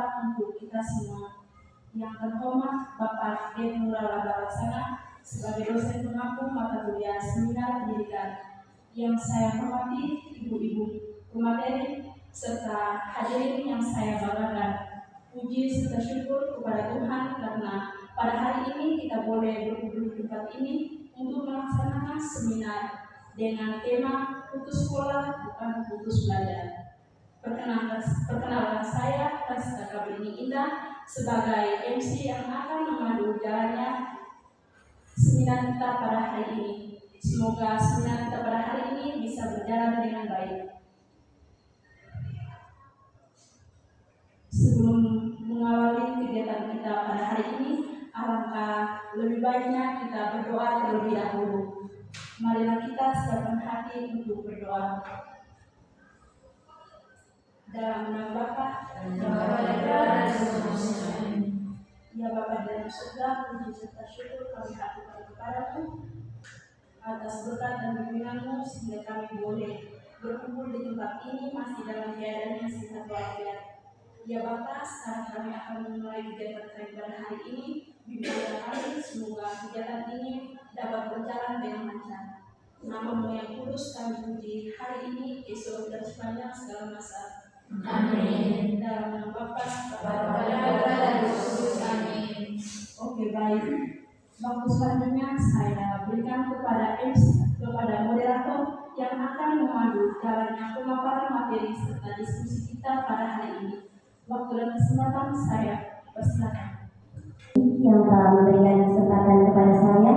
bermanfaat untuk kita semua. Yang terhormat Bapak Dev Nurala Balaksana sebagai dosen pengampu mata kuliah seminar pendidikan. Yang saya hormati ibu-ibu pemateri serta hadirin yang saya banggakan. Puji serta syukur kepada Tuhan karena pada hari ini kita boleh berkumpul di tempat ini untuk melaksanakan seminar dengan tema putus sekolah bukan putus belajar. Perkenalkan saya Rasita Kabrini Indah sebagai MC yang akan memandu jalannya seminar kita pada hari ini. Semoga seminar kita pada hari ini bisa berjalan dengan baik. Sebelum mengawali kegiatan kita pada hari ini, alangkah lebih baiknya kita berdoa terlebih dahulu. Marilah kita siapkan hati untuk berdoa. Dalam nama Bapa dan Ya Bapa dari surga, puji serta syukur kami haturkan kepadamu atas berkat dan bimbinganmu sehingga kami boleh berkumpul di tempat ini masih dalam keadaan yang sehat walafiat. Ya Bapa, sekarang kami akan memulai kegiatan kami pada hari ini. Bimbingan kami, semoga kegiatan ini dapat berjalan dengan lancar. Namamu yang kudus kami puji hari ini, esok dan sepanjang segala masa. Amin. Dalam nama Bapa, dan Yesus. Amin. Oke, baik. Waktu selanjutnya saya berikan kepada moderator yang akan memandu jalannya pemaparan materi serta diskusi kita pada hari ini. Waktu dan kesempatan saya persilakan. Yang telah memberikan kesempatan kepada saya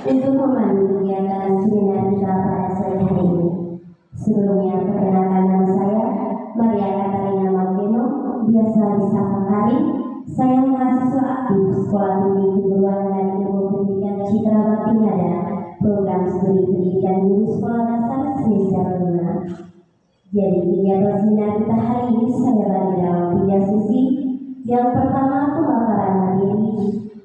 untuk memandu kegiatan seminar kita pada sore hari ini. Sebelumnya perkenalkan nama saya Maria Katarina Mageno, biasa disapa Kari. Saya mahasiswa aktif Sekolah Tinggi Keguruan dan Ilmu Pendidikan Citra Bakti Ngada, program studi pendidikan guru sekolah dasar semester 5. Jadi kegiatan seminar kita hari ini saya bagi dalam 3 sesi. Yang pertama pemaparan materi,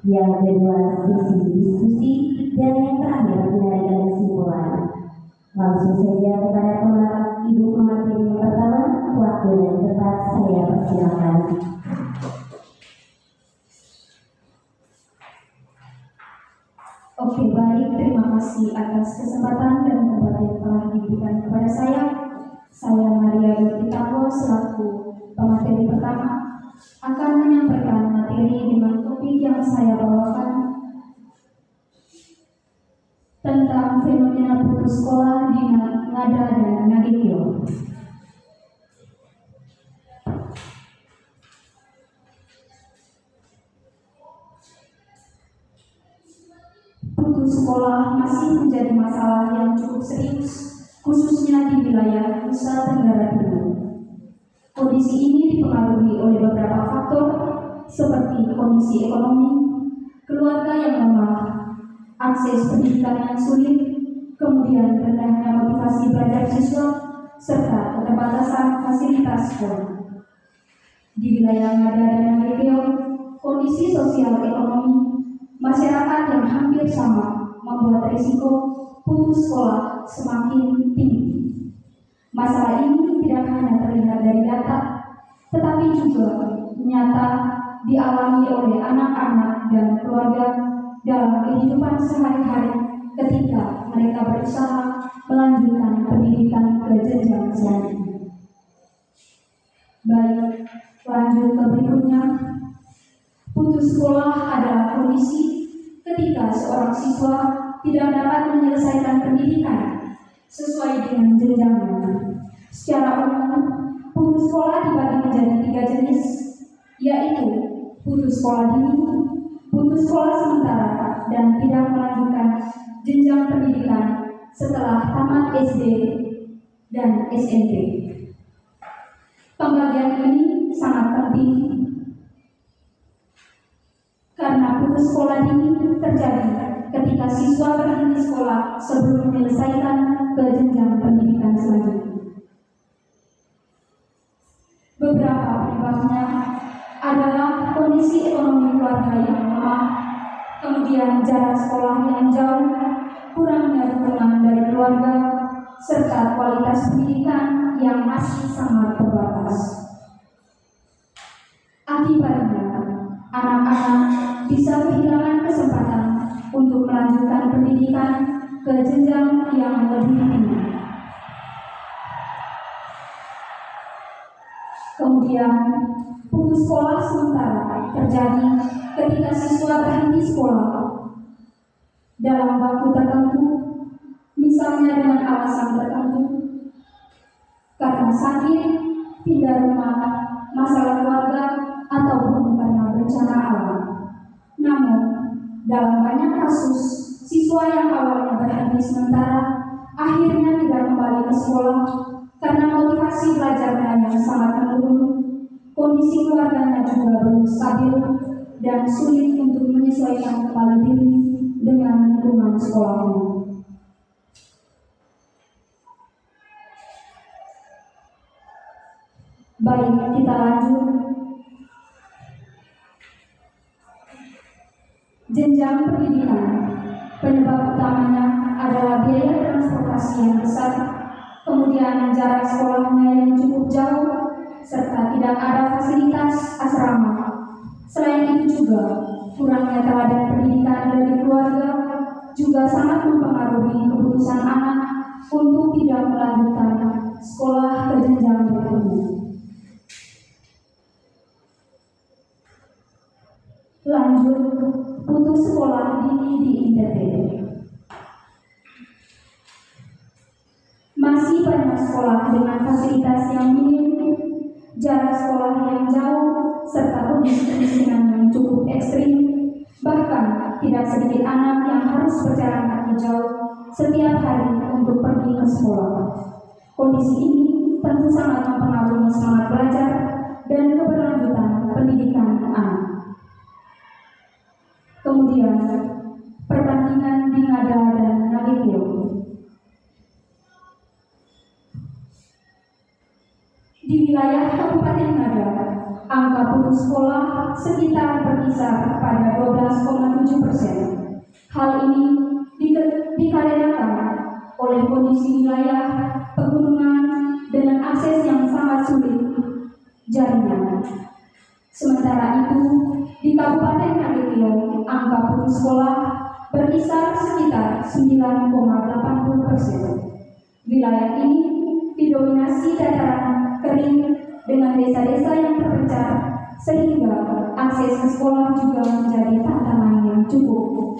yang kedua sesi diskusi, dan yang terakhir penarikan kesimpulan. Langsung saja kepada ibu pemateri yang pertama, waktu yang tepat saya persilakan. Oke, baik, terima kasih atas kesempatan dan tempat yang telah diberikan kepada saya. Saya Maria Bertitako selaku pemateri pertama akan menyampaikan materi dengan topik yang saya bawakan tentang fenomena putus sekolah di Ngada dan Nagekyo. Putus sekolah masih menjadi masalah yang cukup serius, khususnya di wilayah Nusa Tenggara Timur. Kondisi ini dipengaruhi oleh beberapa faktor seperti kondisi ekonomi, keluarga yang lemah, akses pendidikan yang sulit, kemudian rendahnya motivasi belajar siswa, serta keterbatasan fasilitas sekolah. Di wilayah Ngada dan Nagekyo, kondisi sosial ekonomi masyarakat yang hampir sama membuat risiko putus sekolah semakin tinggi. Masalah ini tidak hanya terlihat dari data, tetapi juga nyata dialami oleh anak-anak dan keluarga dalam kehidupan sehari-hari ketika mereka berusaha melanjutkan pendidikan ke jenjang selanjutnya. Baik, lanjut ke berikutnya. Putus sekolah adalah kondisi ketika seorang siswa tidak dapat menyelesaikan pendidikan sesuai dengan jenjangnya. Secara umum, putus sekolah dibagi menjadi 3 jenis, yaitu putus sekolah dini, putus sekolah sementara, dan tidak melanjutkan jenjang pendidikan setelah tamat SD dan SMP. Pembagian ini sangat penting karena putus sekolah dini terjadi ketika siswa berhenti sekolah sebelum menyelesaikan ke jenjang pendidikan selanjutnya. Beberapa penyebabnya adalah kondisi ekonomi keluarga yang lemah, kemudian jarak sekolah yang jauh, kurangnya dukungan dari keluarga, serta kualitas pendidikan yang masih sangat terbatas. Akibatnya, anak-anak bisa kehilangan kesempatan untuk melanjutkan pendidikan ke jenjang yang lebih tinggi. Kemudian, putus sekolah sementara terjadi ketika siswa berhenti sekolah dalam waktu tertentu, misalnya dengan alasan tertentu, karena sakit, pindah rumah, masalah keluarga, ataupun karena bencana alam. Namun, dalam banyak kasus, siswa yang awalnya berhenti sementara akhirnya tidak kembali ke sekolah karena motivasi belajarnya yang sangat menurun, kondisi keluarganya juga belum stabil, dan sulit untuk menyesuaikan kembali diri dengan lingkungan sekolahnya. Baik, kita lanjut. Jenjang pendidikan, penyebab utamanya adalah biaya transportasi yang besar, kemudian jarak sekolahnya yang cukup jauh, serta tidak ada fasilitas asrama. Selain itu juga, kurangnya teladan pendidikan dari keluarga juga sangat mempengaruhi keputusan anak untuk tidak melanjutkan sekolah ke jenjang berikutnya. Lanjut, putus sekolah dini di ITB. Masih banyak sekolah dengan fasilitas yang minim, jarak sekolah yang jauh, serta kondisi kemiskinan yang cukup ekstrim. Bahkan tidak sedikit anak yang harus berjalan kaki jauh setiap hari untuk pergi ke sekolah. Kondisi ini tentu sangat mempengaruhi semangat belajar dan keberlanjutan pendidikan anak. Kemudian, pertandingan di Ngada dan Nagekeo. Di wilayah Kabupaten Ngada, angka putus sekolah sekitar berkisar pada 12,7%. Hal ini dikarenakan oleh kondisi wilayah pegunungan dengan akses yang sangat sulit jaringan. Sementara itu, di Kabupaten Nagekeo, angka putus sekolah berkisar sekitar 9,80%. Wilayah ini didominasi dataran kering dengan desa-desa yang terpecah, sehingga akses ke sekolah juga menjadi tantangan yang cukup.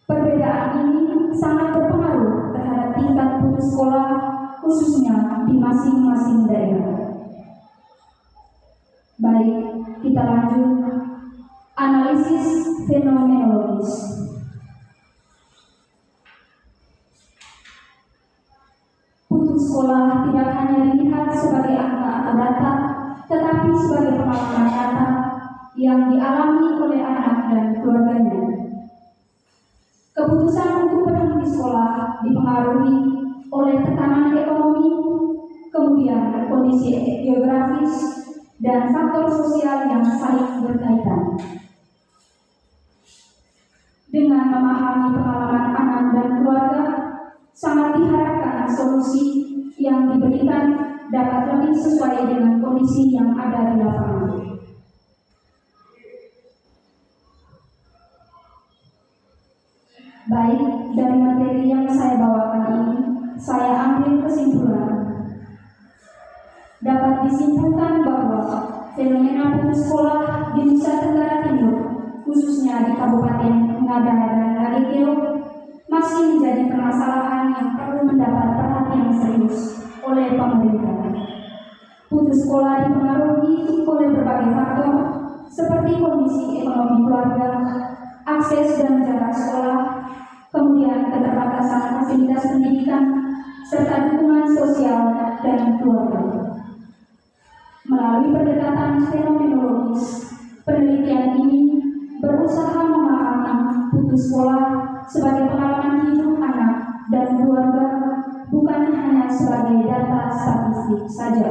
Perbedaan ini sangat berpengaruh terhadap tingkat putus sekolah, khususnya di masing-masing daerah. Baik, kita lanjut. Analisis fenomenologis. Putus sekolah tidak hanya dilihat sebagai angka atau data, tetapi sebagai pengalaman nyata yang dialami oleh anak dan keluarganya. Keputusan untuk berhenti sekolah dipengaruhi oleh tekanan ekonomi, kemudian kondisi geografis, dan faktor sosial yang saling berkaitan. Dengan memahami pengalaman anak dan keluarga, sangat diharapkan solusi yang diberikan dapat lebih sesuai dengan kondisi yang ada di lapangan. Baik, dari materi yang saya bawakan ini, saya ambil kesimpulan. Dapat disimpulkan bahwa fenomena putus sekolah di Nusa Tenggara Timur, khususnya di Kabupaten Ngada dan Nagekeo, masih menjadi permasalahan yang perlu mendapat perhatian serius oleh pemerintah. Putus sekolah dipengaruhi oleh berbagai faktor seperti kondisi ekonomi keluarga, akses dan jarak sekolah, kemudian keterbatasan fasilitas pendidikan, serta dukungan sosial dan keluarga. Melalui pendekatan fenomenologis, penelitian ini berusaha memahami putus sekolah sebagai pengalaman hidup anak dan keluarga, bukan hanya sebagai data statistik saja.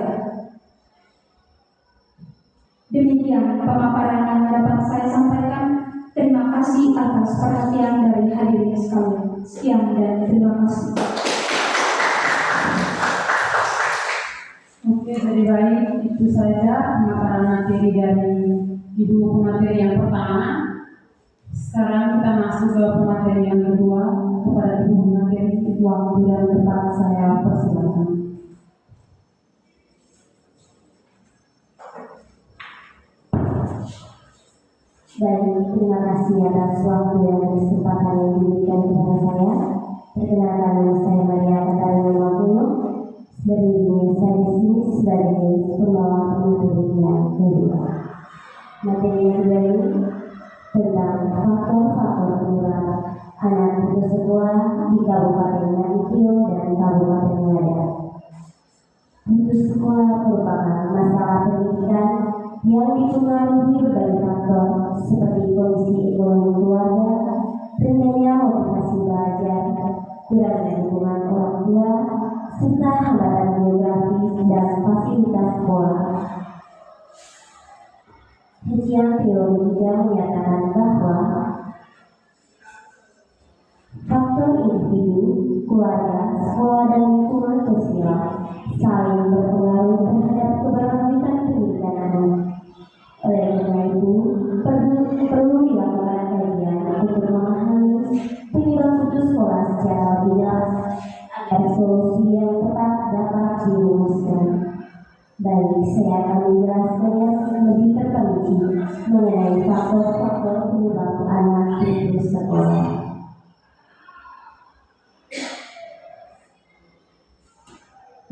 Demikian pemaparan yang dapat saya sampaikan. Terima kasih atas perhatian dari hadirin sekalian. Sekian dan terima kasih. Oke, dari baik itu saja pemaparan materi dari ibu pemateri yang pertama. Sekarang kita masuk ke pemateri yang kedua. Kepada ibu pemateri, waktu dan tempat saya persilakan. Baik, terima kasih atas waktu dan kesempatan yang diberikan kepada saya. Perkenalkan, nama saya Maria Katarina Makuno. Berdiri saya di sini sebagai pembawa materi yang kedua. Materi yang kedua ini tentang faktor-faktor penyebab anak putus sekolah di Kabupaten Nganjuk dan Kabupaten Ngada. Putus sekolah merupakan masalah pendidikan yang dipengaruhi berbagai faktor seperti kondisi ekonomi keluarga, rendahnya motivasi belajar, kurangnya dukungan orang tua, serta hambatan geografis dan fasilitas sekolah. Kajian teori juga menyatakan bahwa faktor individu, keluarga, sekolah, dan lingkungan sosial saling berpengaruh terhadap keberlanjutan pendidikan anak. Oleh karena itu, perlu dilakukan kajian untuk memahami penyebab putus sekolah secara lebih jelas agar solusi yang tepat dapat dirumuskan. Baik, saya akan menjelaskannya lebih terperinci mengenai faktor-faktor penyebab anak putus sekolah.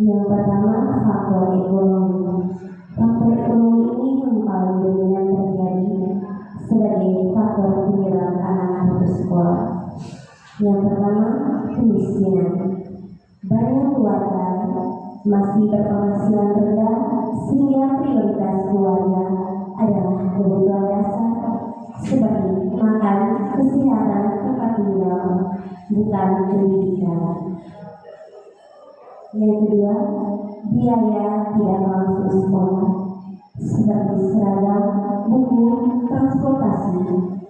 Yang pertama, faktor ekonomi. Faktor ekonomi ini yang paling dominan terjadi sebagai faktor penyebab anak putus sekolah. Yang pertama, kemiskinan. Banyak keluarga masih berpenghasilan rendah sehingga prioritas keluarga adalah kebutuhan dasar seperti makan, kesehatan, tempat tinggal, bukan pendidikan. Yang kedua, biaya tidak langsung sekolah seperti seragam, buku, transportasi,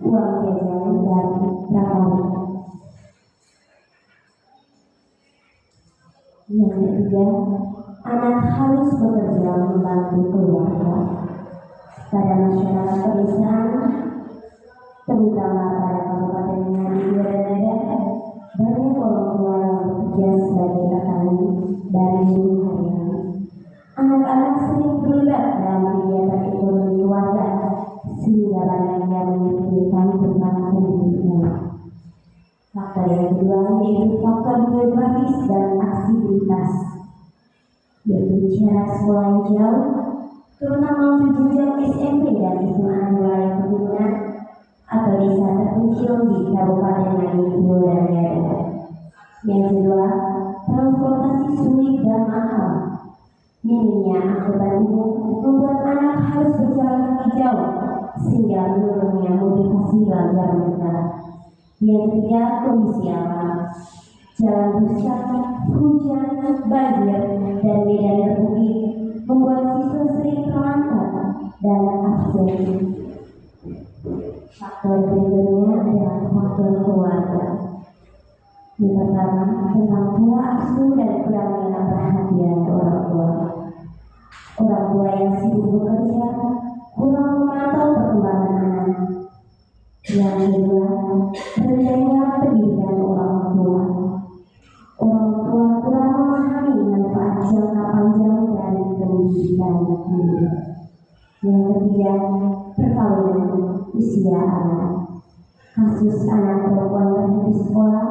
uang jajan, dan rapor. Yang ketiga, anak harus bekerja membantu keluarga. Pada masyarakat pedesaan, terutama pada Kabupaten Nganjuk dan Ngada, banyak orang tua yang bekerja sebagai petani dan buruh harian. Anak-anak sering terlibat dalam kegiatan ekonomi keluarga sehingga banyak yang memikirkan tentang pendidikan. Faktor yang kedua yaitu faktor geografis dan aksesibilitas, yaitu jarak sekolah yang jauh, terutama untuk jenjang SMP dan SMA wilayah pegunungan atau desa terpencil di Kabupaten Nganjuk dan Ngada. Yang kedua, transportasi sulit dan mahal. Minimnya angkutan umum membuat anak harus berjalan kaki jauh sehingga menurunnya motivasi belajar mereka. Yang ketiga, kondisi alam. Jalan rusak, hujan, banjir, dan medan berbukit membuat siswa sering terlantar dan absen. Faktor berikutnya adalah faktor keluarga. Yang pertama, tentang pola asuh dan kurangnya perhatian orang tua. Orang tua yang sibuk bekerja kurang memantau perkembangan anak. Yang kedua, rendahnya pendidikan orang tua. Orang tua kurang memahami manfaat jangka panjang dari pendidikan ini. Yang ketiga, perkawinan usia anak. Kasus anak perempuan berhenti sekolah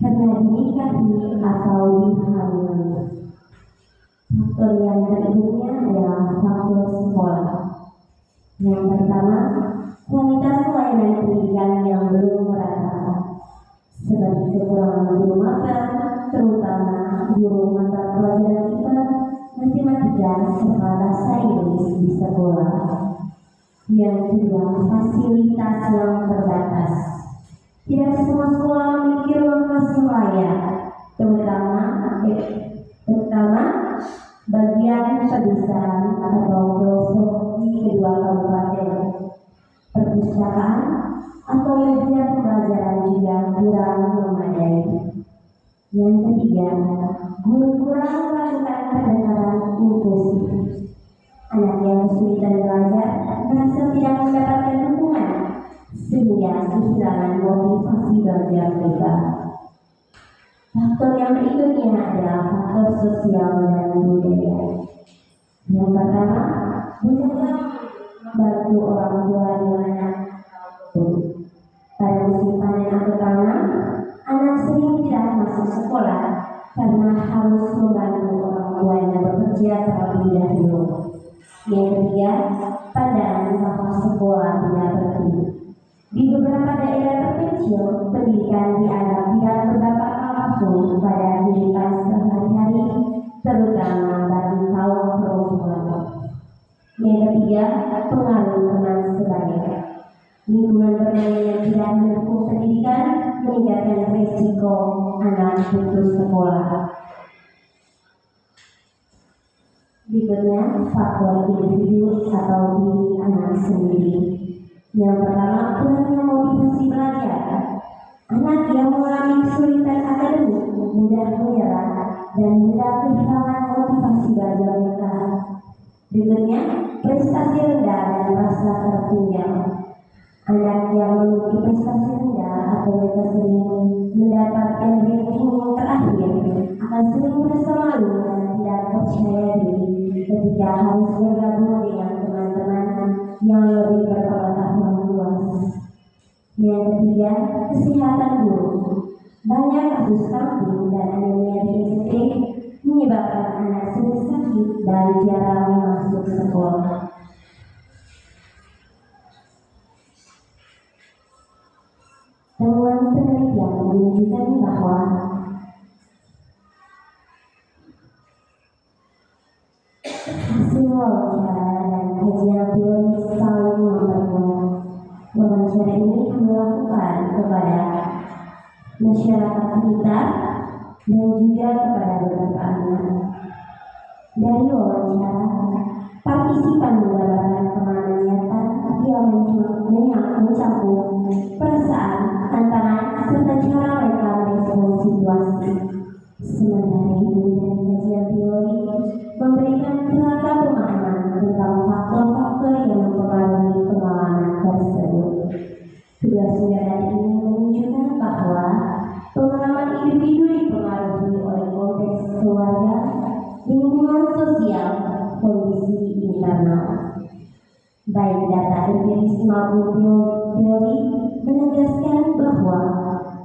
karena dinikahi atau dihamili. Faktor yang berikutnya adalah faktor sekolah. Yang pertama, kualitas pelayanan pendidikan yang belum merata, seperti kekurangan guru magang, terutama guru mata pelajaran IPA, matematika, serta bahasa Inggris di sekolah. Yang kedua, fasilitas yang terbatas. Tidak semua sekolah memiliki ruang kelas yang layak, terutama bagian pedesaan atau pelosok di kedua kabupaten. Perpustakaan atau media pembelajaran juga kurang memadai. Yang ketiga, guru kurang melakukan pendekatan untuk kehilangan motivasi belajar mereka. Faktor yang berikutnya adalah faktor sosial dan budaya. Yang pertama, budaya membantu orang tua dengan anak. Pada musim panen atau tanam, anak sering tidak masuk sekolah karena harus membantu orang tuanya bekerja terlebih dahulu. Yang ketiga, pandangan bahwa sekolah tidak penting. Di beberapa daerah terpencil, pendidikan dianggap tidak berdampak langsung pada kehidupan sehari-hari, terutama bagi kaum perempuan. Yang ketiga, pengaruh teman sebaya. Lingkungan bermain yang tidak mendukung pendidikan meningkatkan risiko anak putus sekolah. Berikutnya, faktor individu atau diri anak sendiri. Yang pertama, kurangnya motivasi belajar. Anak yang mengalami kesulitan akademik mudah menyerah dan mudah kehilangan motivasi belajar mereka. Berikutnya, prestasi rendah dan rasa tertinggal. Anak yang memiliki prestasi rendah atau mereka sering mendapatkan ranking yang terakhir akan sering merasa malu dan tidak percaya diri ketika harus bergabung dengan teman-teman yang lebih berpengetahuan luas. Yang ketiga, kesehatan buruk. Banyak kasus stunting dan anemia di NCT menyebabkan anak sering sakit dan jarang masuk sekolah. Temuan penelitian menunjukkan bahwa hasil wawancara dan kajian teori saling memperkuat. Wawancara ini kami lakukan kepada masyarakat sekitar dan juga kepada beberapa anak. Dari wawancara, partisipan menggambarkan pengalaman nyata yang mencakup perasaan, tantangan, serta cara mereka merespons situasi. Sementara itu, dari kajian teori memberikan kerangka pemahaman tentang faktor-faktor yang mempengaruhi pengalaman tersebut. Kedua sumber ini menunjukkan bahwa pengalaman individu dipengaruhi oleh konteks keluarga, lingkungan sosial, kondisi internal. Baik data empiris maupun teori menegaskan bahwa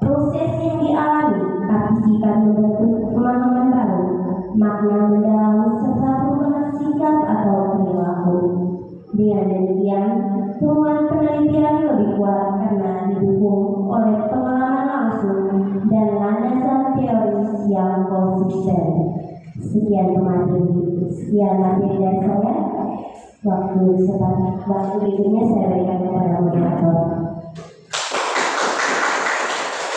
proses yang dialami partisipan membentuk pemahaman baru, makna mendalam serta perubahan sikap atau perilaku. Dengan demikian, temuan penelitian lebih kuat karena didukung oleh pengalaman langsung dan landasan teoris yang konsisten. Sekian materi dari saya. Waktu berikutnya saya berikan kepada moderator.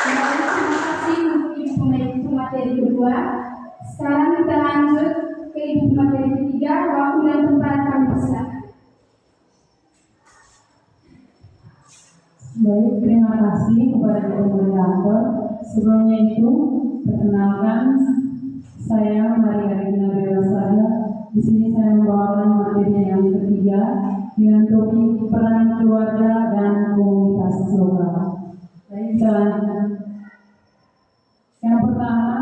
Terima kasih untuk ibu pemateri kedua. Sekarang kita lanjut ke ibu pemateri ketiga. Waktu dan tempat kami persilakan. Baik, terima kasih kepada ibu moderator. Sebelumnya itu, perkenalkan saya Maria Regina Bewasada. Di sini saya membawakan materi yang ketiga dengan topik peran keluarga dan komunitas lokal. Baik, kita lanjutkan. Yang pertama,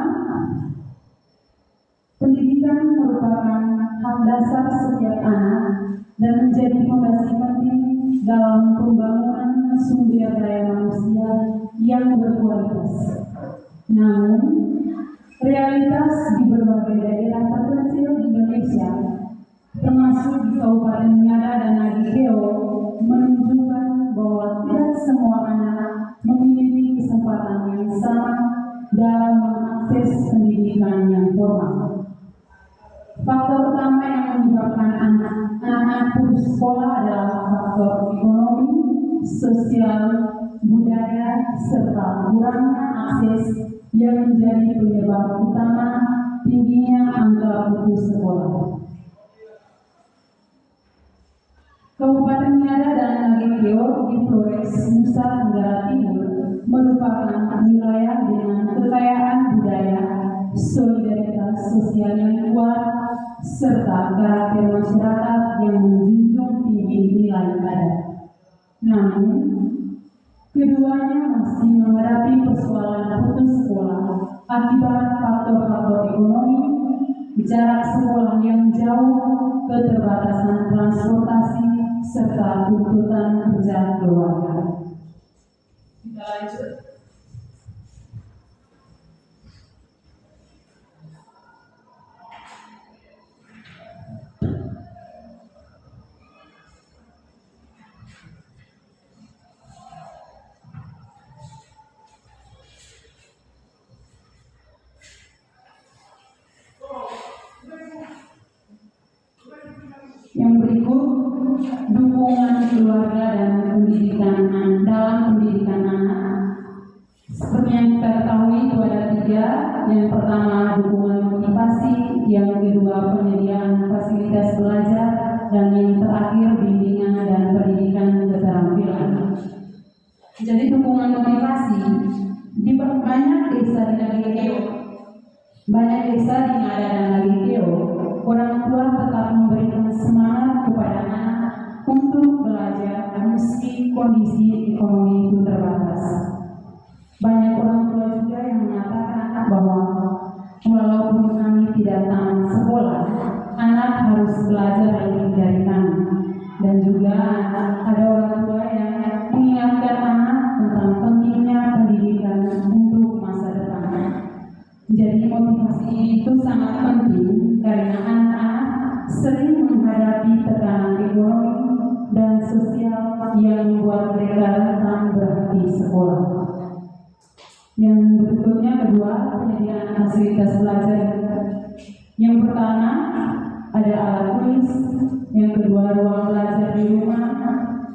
pendidikan merupakan hak dasar setiap anak dan menjadi fondasi penting dalam pembangunan sumber daya manusia yang berkualitas. Namun, realitas di berbagai daerah terpencil di Indonesia, termasuk di Kabupaten Niada dan Nagikeo, menunjukkan bahwa tidak semua anak memiliki kesempatan yang sama dalam mengakses pendidikan yang formal. Faktor utama yang menyebabkan anak-anak putus sekolah adalah faktor ekonomi, sosial, budaya, serta kurangnya akses yang menjadi penyebab utama tingginya angka putus sekolah. Kabupaten Niada dan Nagikeo di Flores, Nusa Tenggara Timur merupakan wilayah dengan kekayaan budaya, solidaritas sosial yang kuat, serta karakter masyarakat yang menjunjung tinggi nilai adat. Namun, Keduanya masih menghadapi persoalan putus sekolah akibat faktor-faktor ekonomi, jarak sekolah yang jauh, keterbatasan transportasi, serta tuntutan kerja keluarga. Kita lanjut. Yang berikut, dukungan keluarga dan pendidikan dalam pendidikan anak. Seperti yang kita ketahui itu ada 3. Yang pertama dukungan motivasi, yang kedua penyediaan fasilitas belajar, dan yang terakhir bimbingan dan pendidikan keterampilan. Jadi dukungan motivasi di banyak desa di Nagari Keo, banyak desa di Ngada dan Nagari Keo, orang tua tetap memberikan semangat kepada anak untuk belajar meski kondisi ekonomi itu terbatas. Banyak orang tua juga yang mengatakan bahwa walaupun kami tidak tamat sekolah, anak harus belajar lebih dari kami. Dan juga ada orang tua yang mengingatkan anak tentang pentingnya pendidikan untuk masa depan. Jadi motivasi itu sangat penting karena anak-anak sering menghadapi tekanan ekonomi dan sosial yang membuat mereka rentan berhenti sekolah. Yang berikutnya kedua, penyediaan fasilitas belajar. Yang pertama ada alat tulis, yang kedua ruang belajar di rumah,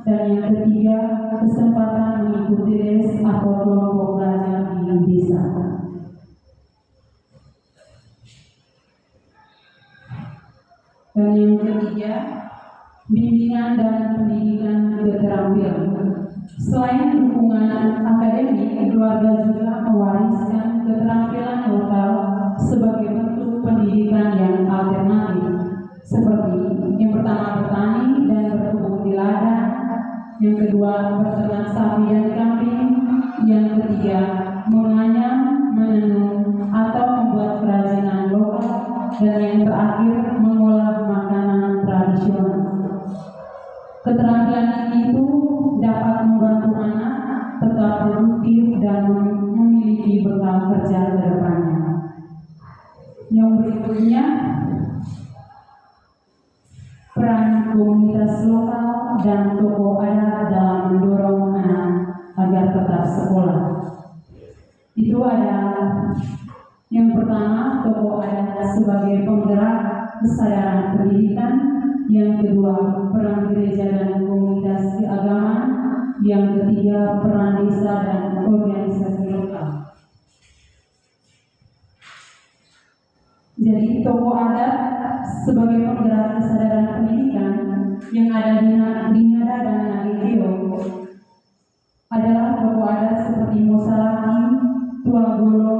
dan yang ketiga kesempatan mengikuti les atau kelompok belajar di desa. Dan yang ketiga, bimbingan dan pendidikan keterampilan. Selain dukungan akademik, keluarga juga mewariskan keterampilan lokal sebagai bentuk pendidikan yang alternatif, seperti yang pertama bertani dan berkebun di ladang, yang kedua berternak sapi dan kambing, yang ketiga menganyam, menenun, atau membuat kerajinan lokal, dan yang terakhir mengolah makanan tradisional. Keterampilan itu dapat membantu anak tetap produktif dan memiliki bekal kerja ke depannya. Yang berikutnya, peran komunitas lokal dan tokoh adat dalam mendorong anak agar tetap sekolah. Itu ada yang pertama, tokoh adat sebagai penggerak kesadaran pendidikan. Yang kedua, peran gereja dan komunitas keagamaan. Yang ketiga, peran desa dan organisasi lokal. Jadi tokoh adat sebagai penggerak kesadaran pendidikan yang ada di Ngada dan Nagari Keo adalah tokoh adat seperti Mosalaki, Tua Golo,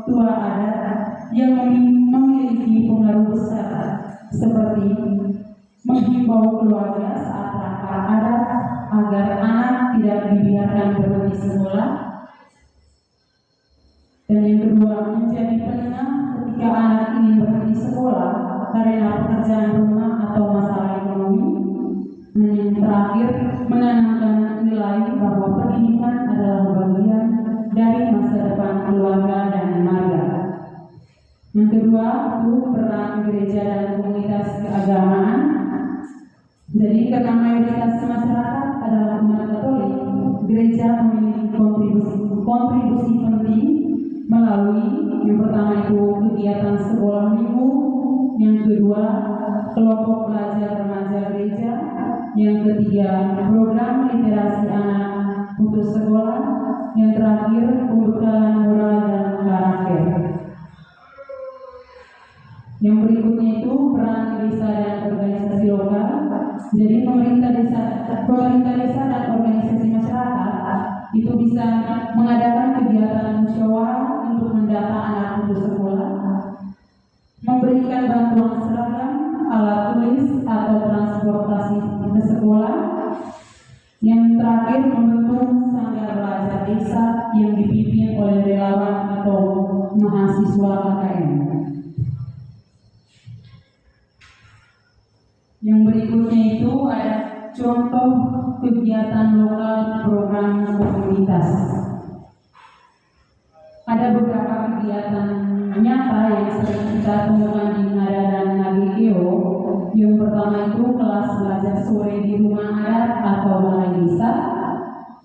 Tua Adat yang memiliki pengaruh besar, seperti menghimbau keluarga saat rapat adat agar anak tidak dibiarkan berhenti sekolah. Dan yang kedua, menjadi penengah ketika anak ingin berhenti sekolah karena pekerjaan rumah atau masalah ekonomi. Dan yang terakhir, menanamkan nilai bahwa pendidikan adalah bagian dari masa depan keluarga dan marga. Yang kedua, itu peran gereja dan komunitas keagamaan. Jadi karena mayoritas masyarakat adalah umat Katolik, gereja memiliki kontribusi penting melalui yang pertama itu kegiatan sekolah minggu, yang kedua kelompok belajar remaja gereja, yang ketiga program literasi anak putus sekolah, yang terakhir pembekalan moral dan karakter. Yang berikutnya itu peran desa dan organisasi lokal. Jadi pemerintah desa dan organisasi masyarakat itu bisa mengadakan kegiatan musyawarah untuk mendata anak putus sekolah, memberikan bantuan seragam, alat tulis atau transportasi ke sekolah. Yang terakhir membentuk sanggar belajar pelajar desa yang dipimpin oleh relawan atau mahasiswa KKN. Yang berikutnya itu ada contoh kegiatan lokal program komunitas. Ada beberapa kegiatan nyata yang sering kita temukan di Ngada dan Ngagekeo. Yang pertama itu kelas belajar sore di rumah adat atau balai desa.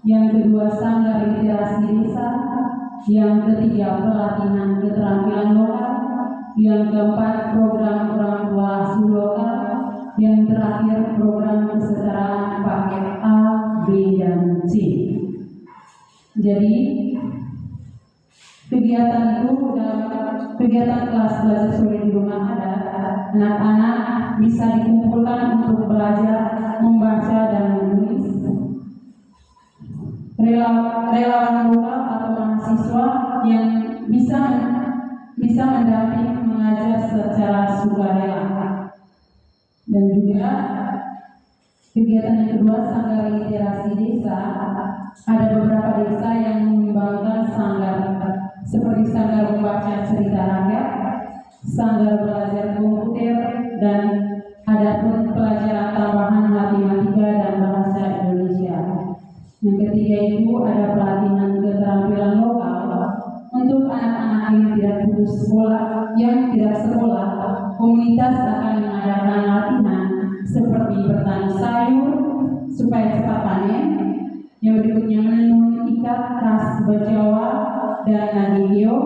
Yang kedua sanggar literasi desa. Yang ketiga pelatihan keterampilan lokal. Yang keempat program orang tua asuh lokal. Yang terakhir program kesetaraan paket A, B, dan C. Jadi kegiatan itu kegiatan kelas belajar sore di rumah adat, anak-anak bisa dikumpulkan untuk belajar membaca dan menulis. Relawan lokal atau mahasiswa yang bisa mendampingi mengajar secara sukarela. Dan juga kegiatan yang kedua sanggar literasi desa. Ada beberapa desa yang mengembangkan sanggar seperti sanggar membaca cerita rakyat, sanggar belajar komputer, dan ada pun pelajaran tambahan matematika dan bahasa Indonesia. Yang ketiga itu ada pelatihan keterampilan lokal untuk anak-anak yang tidak putus sekolah, komunitas akan mengadakan latihan seperti bertani sayur supaya cepat panen. Yang berikutnya menenun ikat khas Jawa dan Ngagekeo.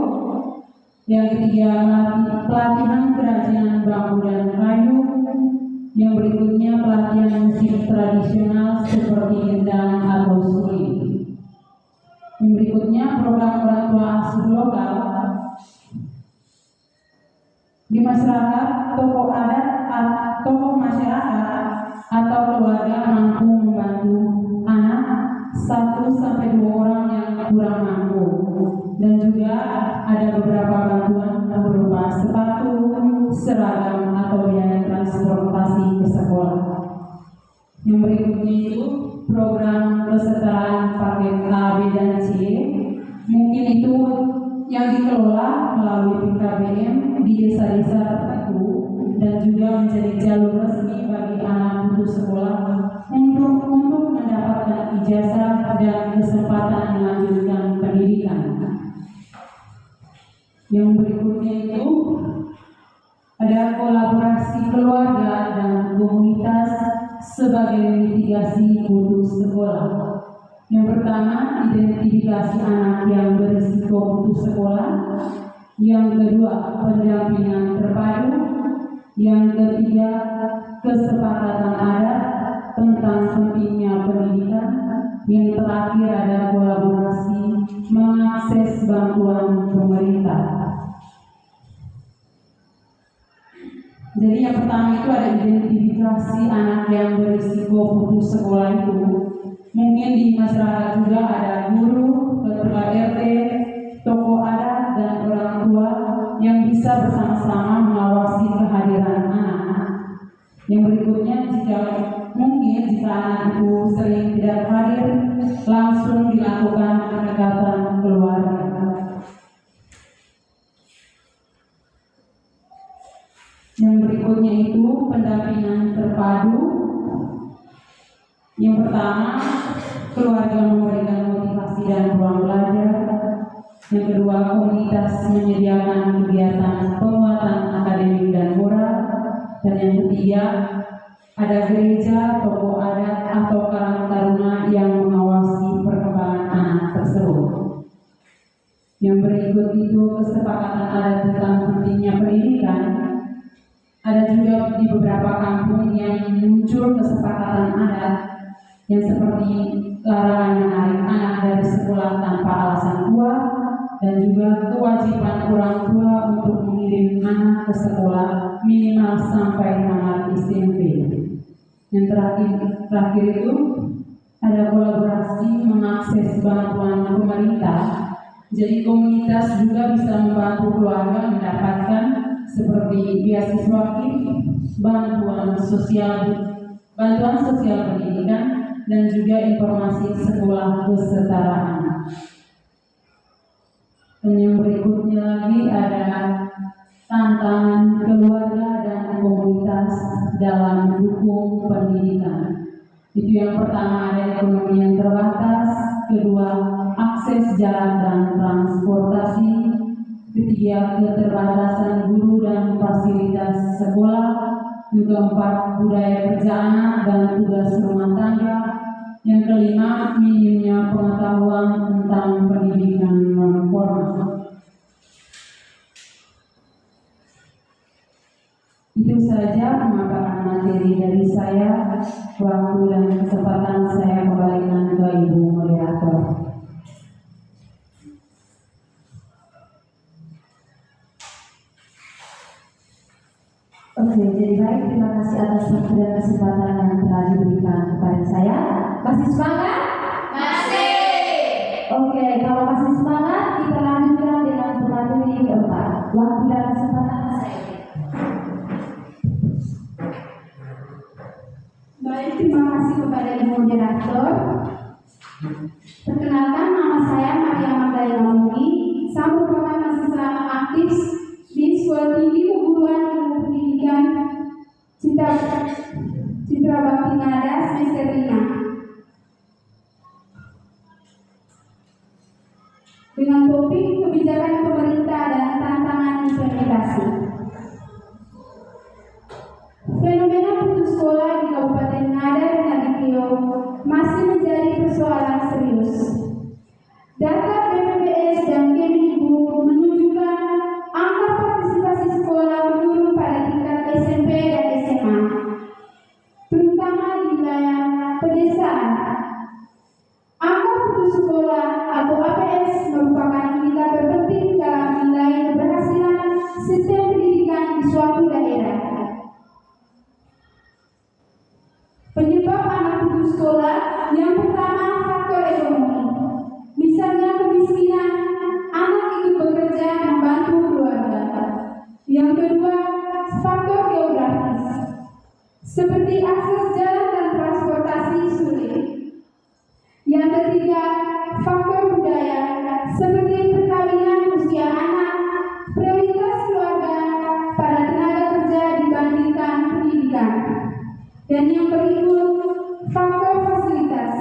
Yang ketiga pelatihan kerajinan bambu dan kayu. Yang berikutnya pelatihan musik tradisional seperti gendang atau suling. Yang berikutnya program orang tua asuh lokal. Di masyarakat, tokoh adat, tokoh masyarakat atau keluarga mampu membantu anak 1-2 orang yang kurang mampu, dan juga ada beberapa bantuan berupa sepatu, seragam atau biaya transportasi ke sekolah. Yang berikutnya itu program kesetaraan paket A, B, dan C. Mungkin itu yang dikelola melalui PKBM di desa-desa tertentu dan juga menjadi jalur resmi bagi anak putus sekolah untuk mendapatkan ijazah dan kesempatan melanjutkan pendidikan. Yang berikutnya itu ada kolaborasi keluarga dan komunitas sebagai mitigasi putus sekolah. Yang pertama, identifikasi anak yang berisiko putus sekolah. Yang kedua, pendampingan terpadu. Yang ketiga, kesepakatan adat tentang pentingnya pendidikan. Yang terakhir ada kolaborasi mengakses bantuan pemerintah. Jadi yang pertama itu ada identifikasi anak yang berisiko putus sekolah itu. Mungkin di masyarakat juga ada guru, ketua RT, tokoh adat, dan orang tua yang bisa bersama-sama mengawasi kehadiran anak. Yang berikutnya, jika anak itu sering tidak hadir, langsung dilakukan pendekatan keluarga. Yang berikutnya itu pendampingan terpadu. Yang pertama, keluarga memberikan motivasi dan ruang belajar. Yang kedua, komunitas menyediakan kegiatan penguatan akademik dan moral. Dan yang ketiga, ada gereja, tokoh adat, atau karang taruna yang mengawasi perkembangan anak tersebut. Yang berikut itu kesepakatan adat tentang pentingnya pendidikan. Ada juga di beberapa kampung yang muncul kesepakatan adat yang seperti larangan menarik anak dari sekolah tanpa alasan kuat, dan juga kewajiban orang tua untuk mengirim anak ke sekolah minimal sampai tamat SMP. Yang terakhir itu ada kolaborasi mengakses bantuan pemerintah. Jadi komunitas juga bisa membantu keluarga mendapatkan seperti beasiswa KIP, bantuan sosial pendidikan, dan juga informasi sekolah kesetaraan. Dan yang berikutnya lagi ada tantangan keluarga dan komunitas dalam mendukung pendidikan. Itu yang pertama ada ekonomi yang terbatas, kedua akses jalan dan transportasi, ketiga keterbatasan guru dan fasilitas sekolah, yang keempat budaya kerja anak dan tugas rumah tangga, yang kelima minimnya pengetahuan tentang pendidikan non formal. Itu saja pemaparan materi dari saya. Waktu dan kesempatan saya kembalikan ke Ibu Moderator. Oke, jadi baik, terima kasih atas waktu dan kesempatan yang telah diberikan kepada saya. Masih semangat? Masih. Oke, kalau masih semangat, kita lanjutkan dengan pemateri keempat. Waktu dan kesempatan saya. Baik, terima kasih kepada Ibu Moderator. Perkenalkan, nama saya Maria Magdalena Muni. Saya merupakan mahasiswa aktif di Sekolah Tinggi Keguruan Ilmu Pendidikan Citra Bakti Ngada semester 5 dengan topik kebijakan pemerintah dan tantangan implementasi. Fenomena putus sekolah di Kabupaten Ngada dan Nagitio masih menjadi persoalan serius. Data BPPS dan Kemdikbud menunjukkan angka partisipasi sekolah menurun pada tingkat SMP dan SMA, terutama di wilayah pedesaan. Angka putus sekolah atau APS merupakan indikator penting dalam menilai keberhasilan sistem pendidikan di suatu daerah. Penyebab anak putus sekolah yang pertama faktor ekonomi. Misalnya kemiskinan, anak ikut bekerja membantu keluarga. Yang kedua, faktor geografis, seperti akses jalan dan transportasi sulit. Yang ketiga, faktor budaya, seperti perkawinan usia anak, prioritas keluarga pada tenaga kerja dibandingkan pendidikan. Dan yang berikut, faktor fasilitas,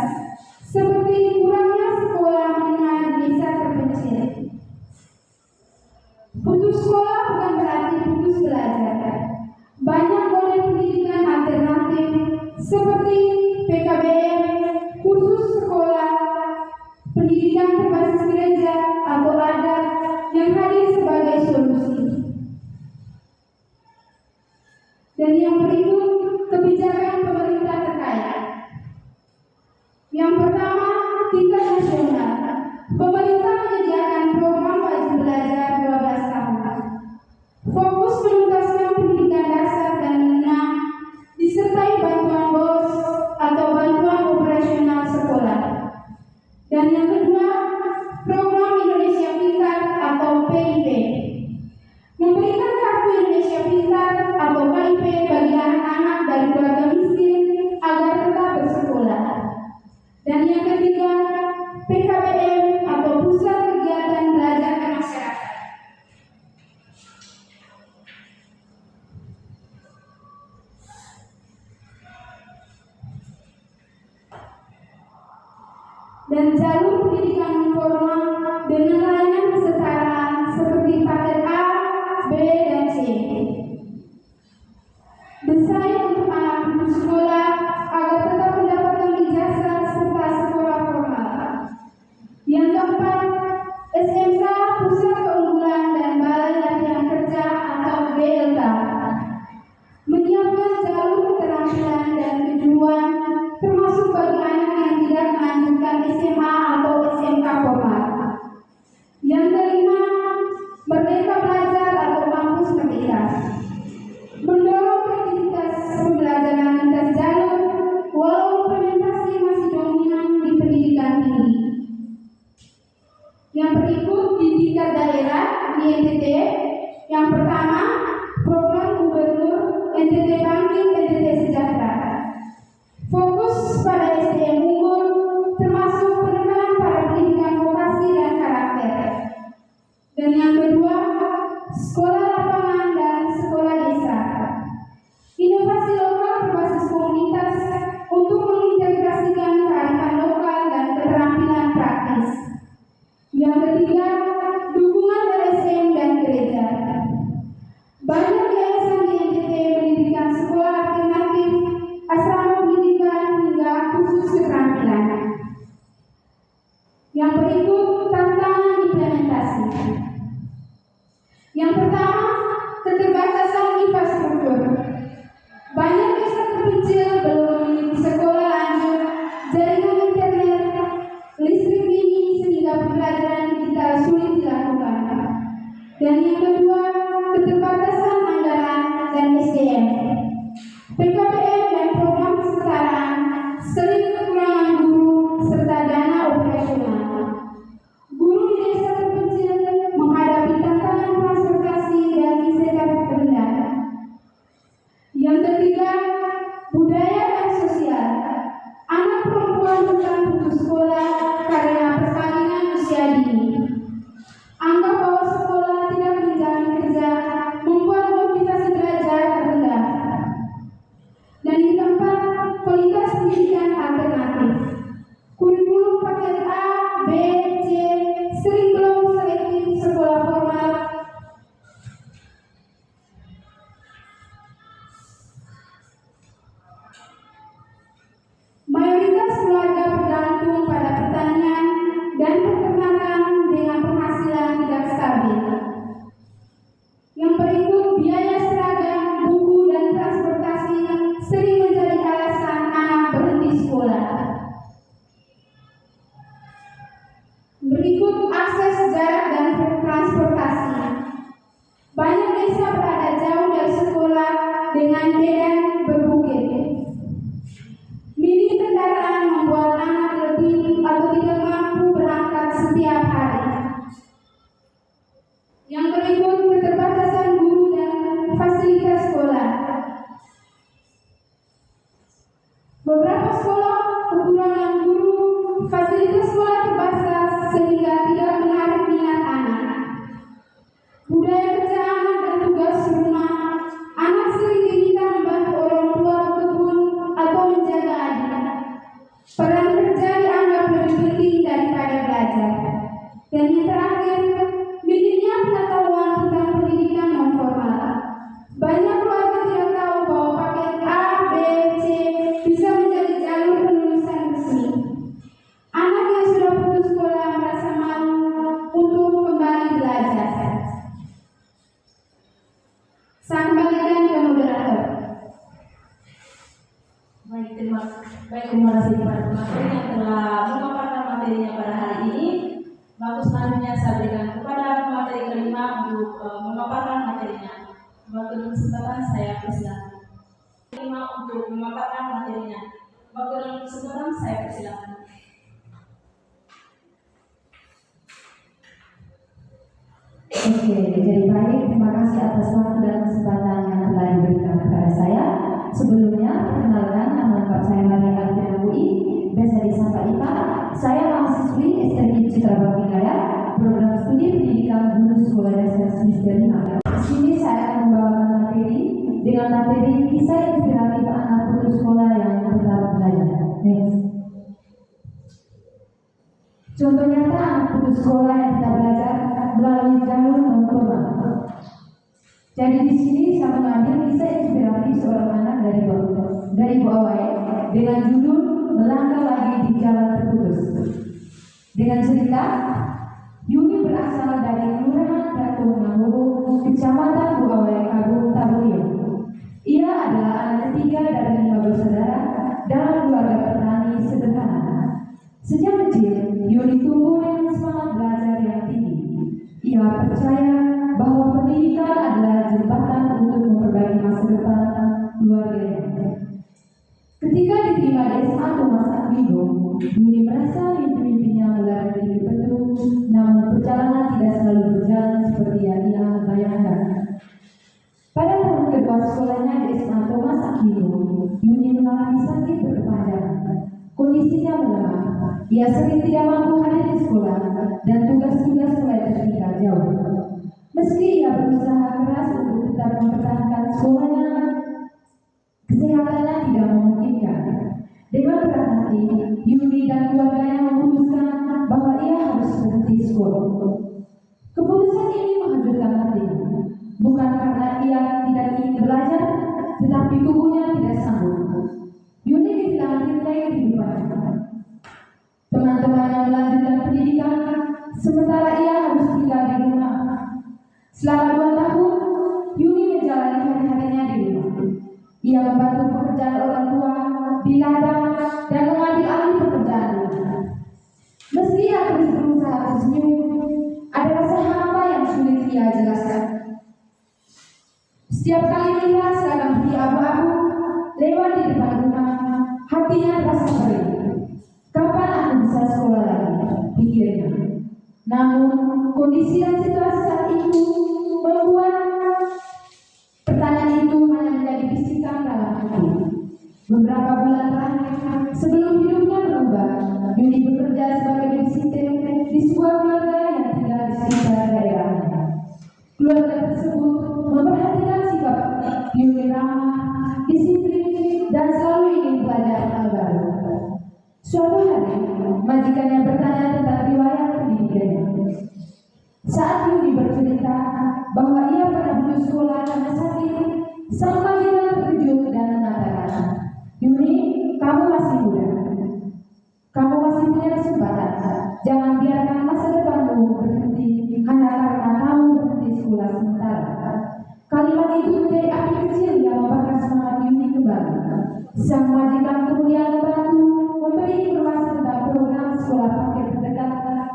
seperti kurangnya sekolah menengah di desa terpencil. Putus sekolah bukan berarti putus belajar. Banyak model pendidikan alternatif seperti PKBM, kursus sekolah, pendidikan berbasis gereja atau adat yang hadir sebagai solusi. Dan yang berikut, kebijakan pemerintah terkait. Yang pertama, tingkat nasional. Pemerintah menyediakan program wajib belajar 12 tahun. Fokus menuntaskan pendidikan dasar dan menengah, disertai bantuan BOS atau bantuan operasional sekolah. Dan yang kedua, program Indonesia Pintar atau PIP. Memberikan kartu Indonesia Pintar atau KIP bagi anak-anak dari keluarga miskin agar tetap bersekolah. Dan yang ketiga, PKBM atau Pusat Kegiatan Belajar ke Masyarakat. Dan jalur pendidikan non-formal dengan layanan kesetaraan seperti paket A, B, dan C. Desain untuk anak putus sekolah agar tetap mendapatkan ijazah serta sekolah formal. Yang keempat, SMK Pusat Keunggulan dan Balai Latihan Kerja atau BLK. Menyiapkan jalur keterampilan dan kejuruan termasuk bagi anak yang tidak melanjutkan SMA atau SMK formal. kualitas pendidikan alternatif. Kurikulum paket A, B, C sering belum selektif sekolah formal. Mayoritas keluarga bergantung pada pertanian dan peternakan dengan penghasilan tidak stabil. Yang berikut biaya seragam, buku, dan transportasi sering menjadi alasan anak berhenti sekolah. Berikut akses jarak dan transportasi. Banyak desa berada jauh dari sekolah dengan medan berbukit. Minim kendaraan membuat anak lebih atau tidak mampu berangkat setiap hari. Yang berikut keterbatasan guru dan fasilitas sekolah. Beberapa sekolah kekurangan guru, fasilitas sekolah terbatas sehingga tidak menarik minat anak. Budaya kerja anak dan tugas rumah, anak sering diminta membantu orang tua berkebun atau menjaga adik. Peran kerja dianggap lebih penting daripada belajar. Dan yang terakhir, minimnya pengetahuan tentang pendidikan non formal. Banyak keluarga tidak tahu bahwa paket A, B, C bisa menjadi jalur penlulusan resmi. Anak yang sudah putus sekolah merasa malu untuk kembali belajar. Saya kembalikan ke moderator. Terima kasih kepada pemateri yang telah memaparkan materinya pada hari ini. Waktu selanjutnya saya berikan kepada pemateri kelima untuk memaparkan materinya. Waktu dan kesempatan saya persilakan. Kelima untuk memaparkan materinya. Waktu dan kesempatan saya persilakan. Oke, jadi baik, terima kasih atas waktu dan kesempatan yang telah diberikan kepada saya. Sebelumnya, perkenalkan nama lengkap saya Maria Alfiana UI, biasa disapa IPA. Saya mahasiswi STM Citra Bakti Karya, program studi pendidikan guru sekolah dasar semester 5. Di sini saya akan membawakan materi dengan materi kisah inspiratif anak putus sekolah yang tetap belajar. Next. Contoh nyata anak putus sekolah yang tetap belajar melalui jalur non formal. Jadi di sini saya mengambil kisah inspiratif seorang anak dari Bu Awai dengan judul Melangkah Lagi di Jalan Terputus. Dengan cerita, Yuni berasal dari Kelurahan Ratu Mangu, Kecamatan Bu Awai, Kabupaten Riau. Ia adalah anak ketiga dari 5 bersaudara dalam keluarga petani sederhana. Sejak kecil, Yuni tumbuh dengan semangat belajar yang tinggi. Ia percaya bahwa pendidikan adalah jembatan untuk memperbaiki masa depan keluarganya. Ketika diterima di SMA Thomas Aquino, Yuni merasa mimpi-mimpinya mulai menjadi bentuk, namun perjalanan tidak selalu berjalan seperti yang ia bayangkan. Pada tahun kedua sekolahnya di SMA Thomas Aquino, Yuni mengalami sakit berkepanjangan. Kondisinya melemah. Ia sering tidak mampu hadir di sekolah dan tugas-tugas mulai tertinggal jauh. Meski ia berusaha keras untuk tetap mempertahankan sekolahnya, kesehatannya tidak memungkinkan. Dengan berat hati, Yuni dan keluarganya memutuskan bahwa ia harus berhenti sekolah. Keputusan ini menghancurkan hatinya, bukan karena ia tidak ingin belajar, tetapi tubuhnya tidak sanggup. Yuni kehilangan nilai kehidupannya. Teman-teman yang melanjutkan pendidikan, sementara ia harus tinggal di rumah. Selama 2 tahun, Yuni menjalani hari-harinya di rumah. Ia membantu pekerjaan orang tua di ladang dan mengambil alih pekerjaan rumah. Meski ia terus berusaha tersenyum, ada rasa hampa yang sulit ia jelaskan. Setiap kali melihat seragam putih abu-abu lewat di depan rumah, hatinya terasa perih. Kapan aku bisa sekolah lagi? Pikirnya. Namun kondisi dan situasi saat itu membuat pertanyaan itu hanya menjadi bisikan dalam hati. Beberapa bulan terakhir sebelum hidupnya berubah, Yuni bekerja sebagai babysitter di sebuah keluarga yang tinggal di sekitar daerahnya. Keluarga tersebut memperhatikan sikap Yuni ramah, disiplin, dan selalu ingin belajar Suatu hari, majikannya bertanya tentang riwayat pendidikannya. Saat Yuni bercerita bahwa ia pernah putus sekolah karena sakit, sang majikan terkejut dan mengatakan, "Yuni, kamu masih muda. Kamu masih punya kesempatan. Jangan biarkan masa depanmu berhenti hanya karena kamu berhenti sekolah sementara." Kalimat itu menjadi api kecil yang membakar semangat Yuni kembali. Sang majikan kemudian membantu memberi informasi tentang program sekolah paket terdekat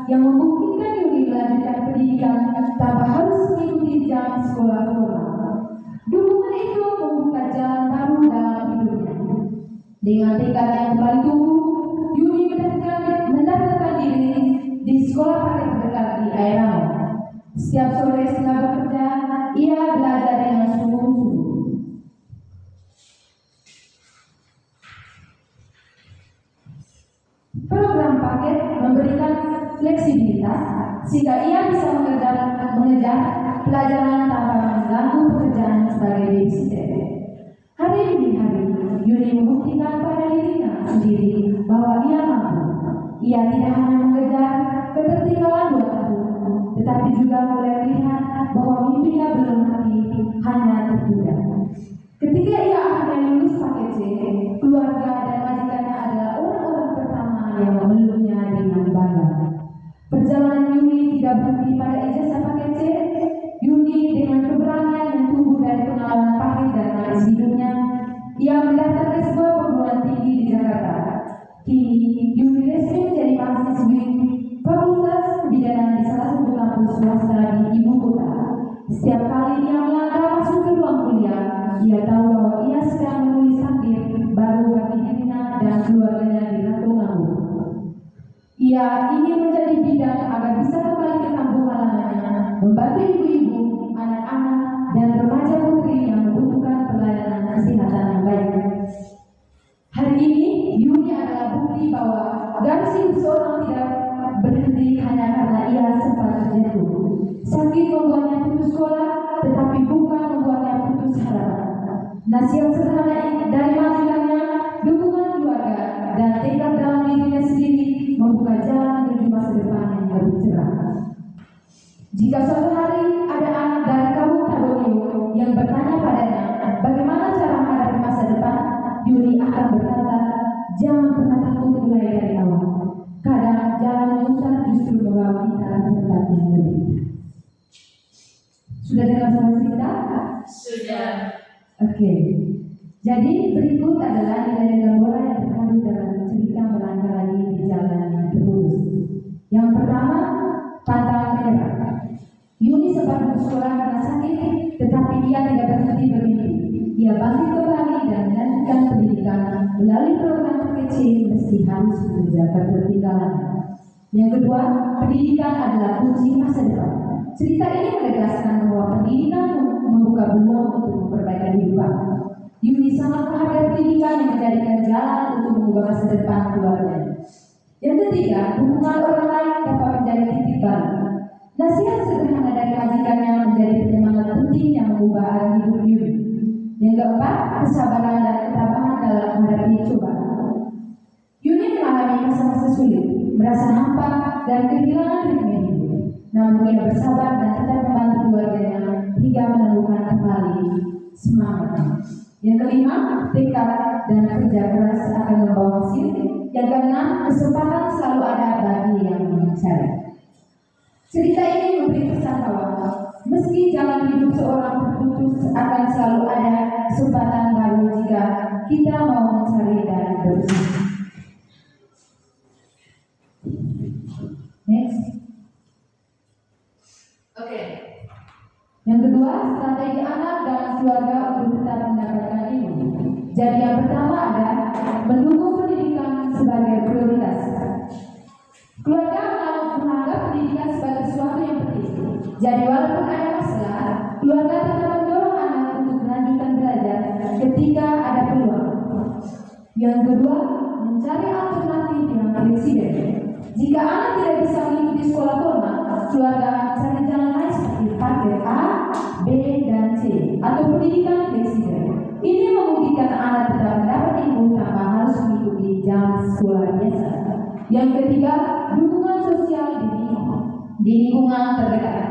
yang memungkinkan Yuni melanjutkan pendidikan tanpa harus mengikuti jam sekolah formal. Dukungan itu membuka jalan baru dalam hidupnya. Dengan tekad yang kembali tumbuh, Yuni mendaftarkan diri di sekolah paket terdekat di Airamo. Setiap sore setelah bekerja, ia belajar dengan sungguh-sungguh. Program paket memberikan fleksibilitas sehingga ia bisa mengejar pelajaran tanpa mengganggu pekerjaan sebagai babysitter. Hari demi hari, Yuni membuktikan pada dirinya sendiri bahwa ia mampu. Ia tidak hanya mengejar ketertinggalan 2 tahun, tetapi juga mulai melihat bahwa mimpinya belum mati, hanya tertunda. Ketika ia akhirnya lulus paket C, keluarga dan majikannya adalah orang-orang pertama yang memeluknya dengan bangga. Perjalanan Yuni tidak berhenti pada ijazah paket C. Yuni dengan keberanian yang tumbuh dari pengalaman pahit dan manis hidupnya, ia mendaftar ke sebuah perguruan tinggi di Jakarta. Kini, Yuni resmi menjadi mahasiswi Fakultas Kebidanan di salah satu kampus swasta di ibu kota. Setiap kali ia melangkah masuk ke ruang kuliah, ia tahu bahwa ia sedang menulis takdir baru bagi dirinya dan keluarganya di Ratu Ngambung. Ia ingin menjadi bidan agar bisa kembali ke kampung halamannya, membantu ibu-ibu, anak-anak, dan remaja putri yang membutuhkan pelayanan kesehatan yang baik. Hari ini, Yuni adalah bukti bahwa garis hidup seorang tidak berhenti hanya karena ia sempat terjatuh. Sakit membuatnya putus sekolah, tetapi bukan membuatnya putus harapan. Nasihat sederhana dari majikannya, dukungan keluarga, dan tekad dalam dirinya sendiri membuka jalan menuju masa depan yang lebih cerah. Jika suatu hari ada anak dari kampung Tabogio yang bertanya padanya bagaimana cara menghadapi masa depan, Yuni akan berkata, jangan pernah takut mulai dari awal. Kadang jalan memutar justru membawa kita ke tempat yang lebih. Sudah dengar semua cerita? Sudah. Oke. Jadi berikut adalah nilai-nilai moral yang terkandung dalam cerita melangkah lagi di jalan yang terputus. Yang pertama, pantang menyerah. Yuni sempat bersekolah karena sakit, tetapi ia tidak berhenti bermimpi. Ia bangkit kembali dan melanjutkan pendidikan melalui program kecil meski harus mengejar ketertinggalan. Yang kedua, pendidikan adalah kunci masa depan. Cerita ini menegaskan bahwa pendidikan membuka peluang untuk memperbaiki kehidupan. Yuni sangat menghargai pendidikan yang menjadikan jalan untuk mengubah masa depan keluarga. Yang ketiga, dukungan orang lain dapat menjadi titik balik. Nasihat sederhana dari majikannya menjadi penyemangat penting yang mengubah arah hidup Yuni. Yang keempat, kesabaran dan ketabahan dalam menghadapi cobaan. Yuni mengalami masa-masa sulit, merasa hampa dan kehilangan ritme hidup. Namun ia bersabar dan tetap membantu keluarganya hingga menemukan kembali semangat. Yang kelima, tekad dan kerja keras akan membawa hasil. Yang keenam, kesempatan selalu ada bagi yang mencari. Cerita ini memberi pesan bahwa meski jalan hidup seorang terputus, akan selalu ada kesempatan baru jika kita mau mencari dan berusaha. Next. Oke. Yang kedua, strategi anak dan keluarga untuk tetap mendapatkan ilmu. Jadi yang pertama adalah mendukung pendidikan sebagai prioritas. Keluarga menganggap pendidikan sebagai sesuatu yang penting. Jadi walaupun ada masalah, keluarga tetap mendorong anak untuk melanjutkan belajar ketika ada peluang. Yang kedua, mencari alternatif yang fleksibel. Jika anak tidak bisa mengikuti sekolah formal, keluarga mencari jalan lain seperti paket A, B, dan C atau pendidikan fleksibel. Ini memungkinkan anak tetap mendapat ilmu tanpa harus mengikuti jam sekolah biasa. Yang ketiga, dukungan sosial di lingkungan terdekat.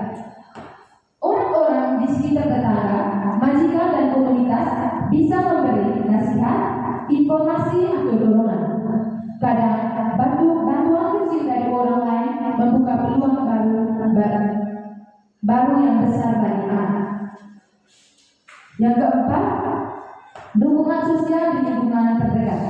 Orang-orang di sekitar tetangga, majikan dan komunitas bisa memberi nasihat, informasi atau dorongan. Kadang bantuan kecil dari orang lain membuka peluang baru yang besar bagi anak. Yang keempat, dukungan sosial di lingkungan terdekat.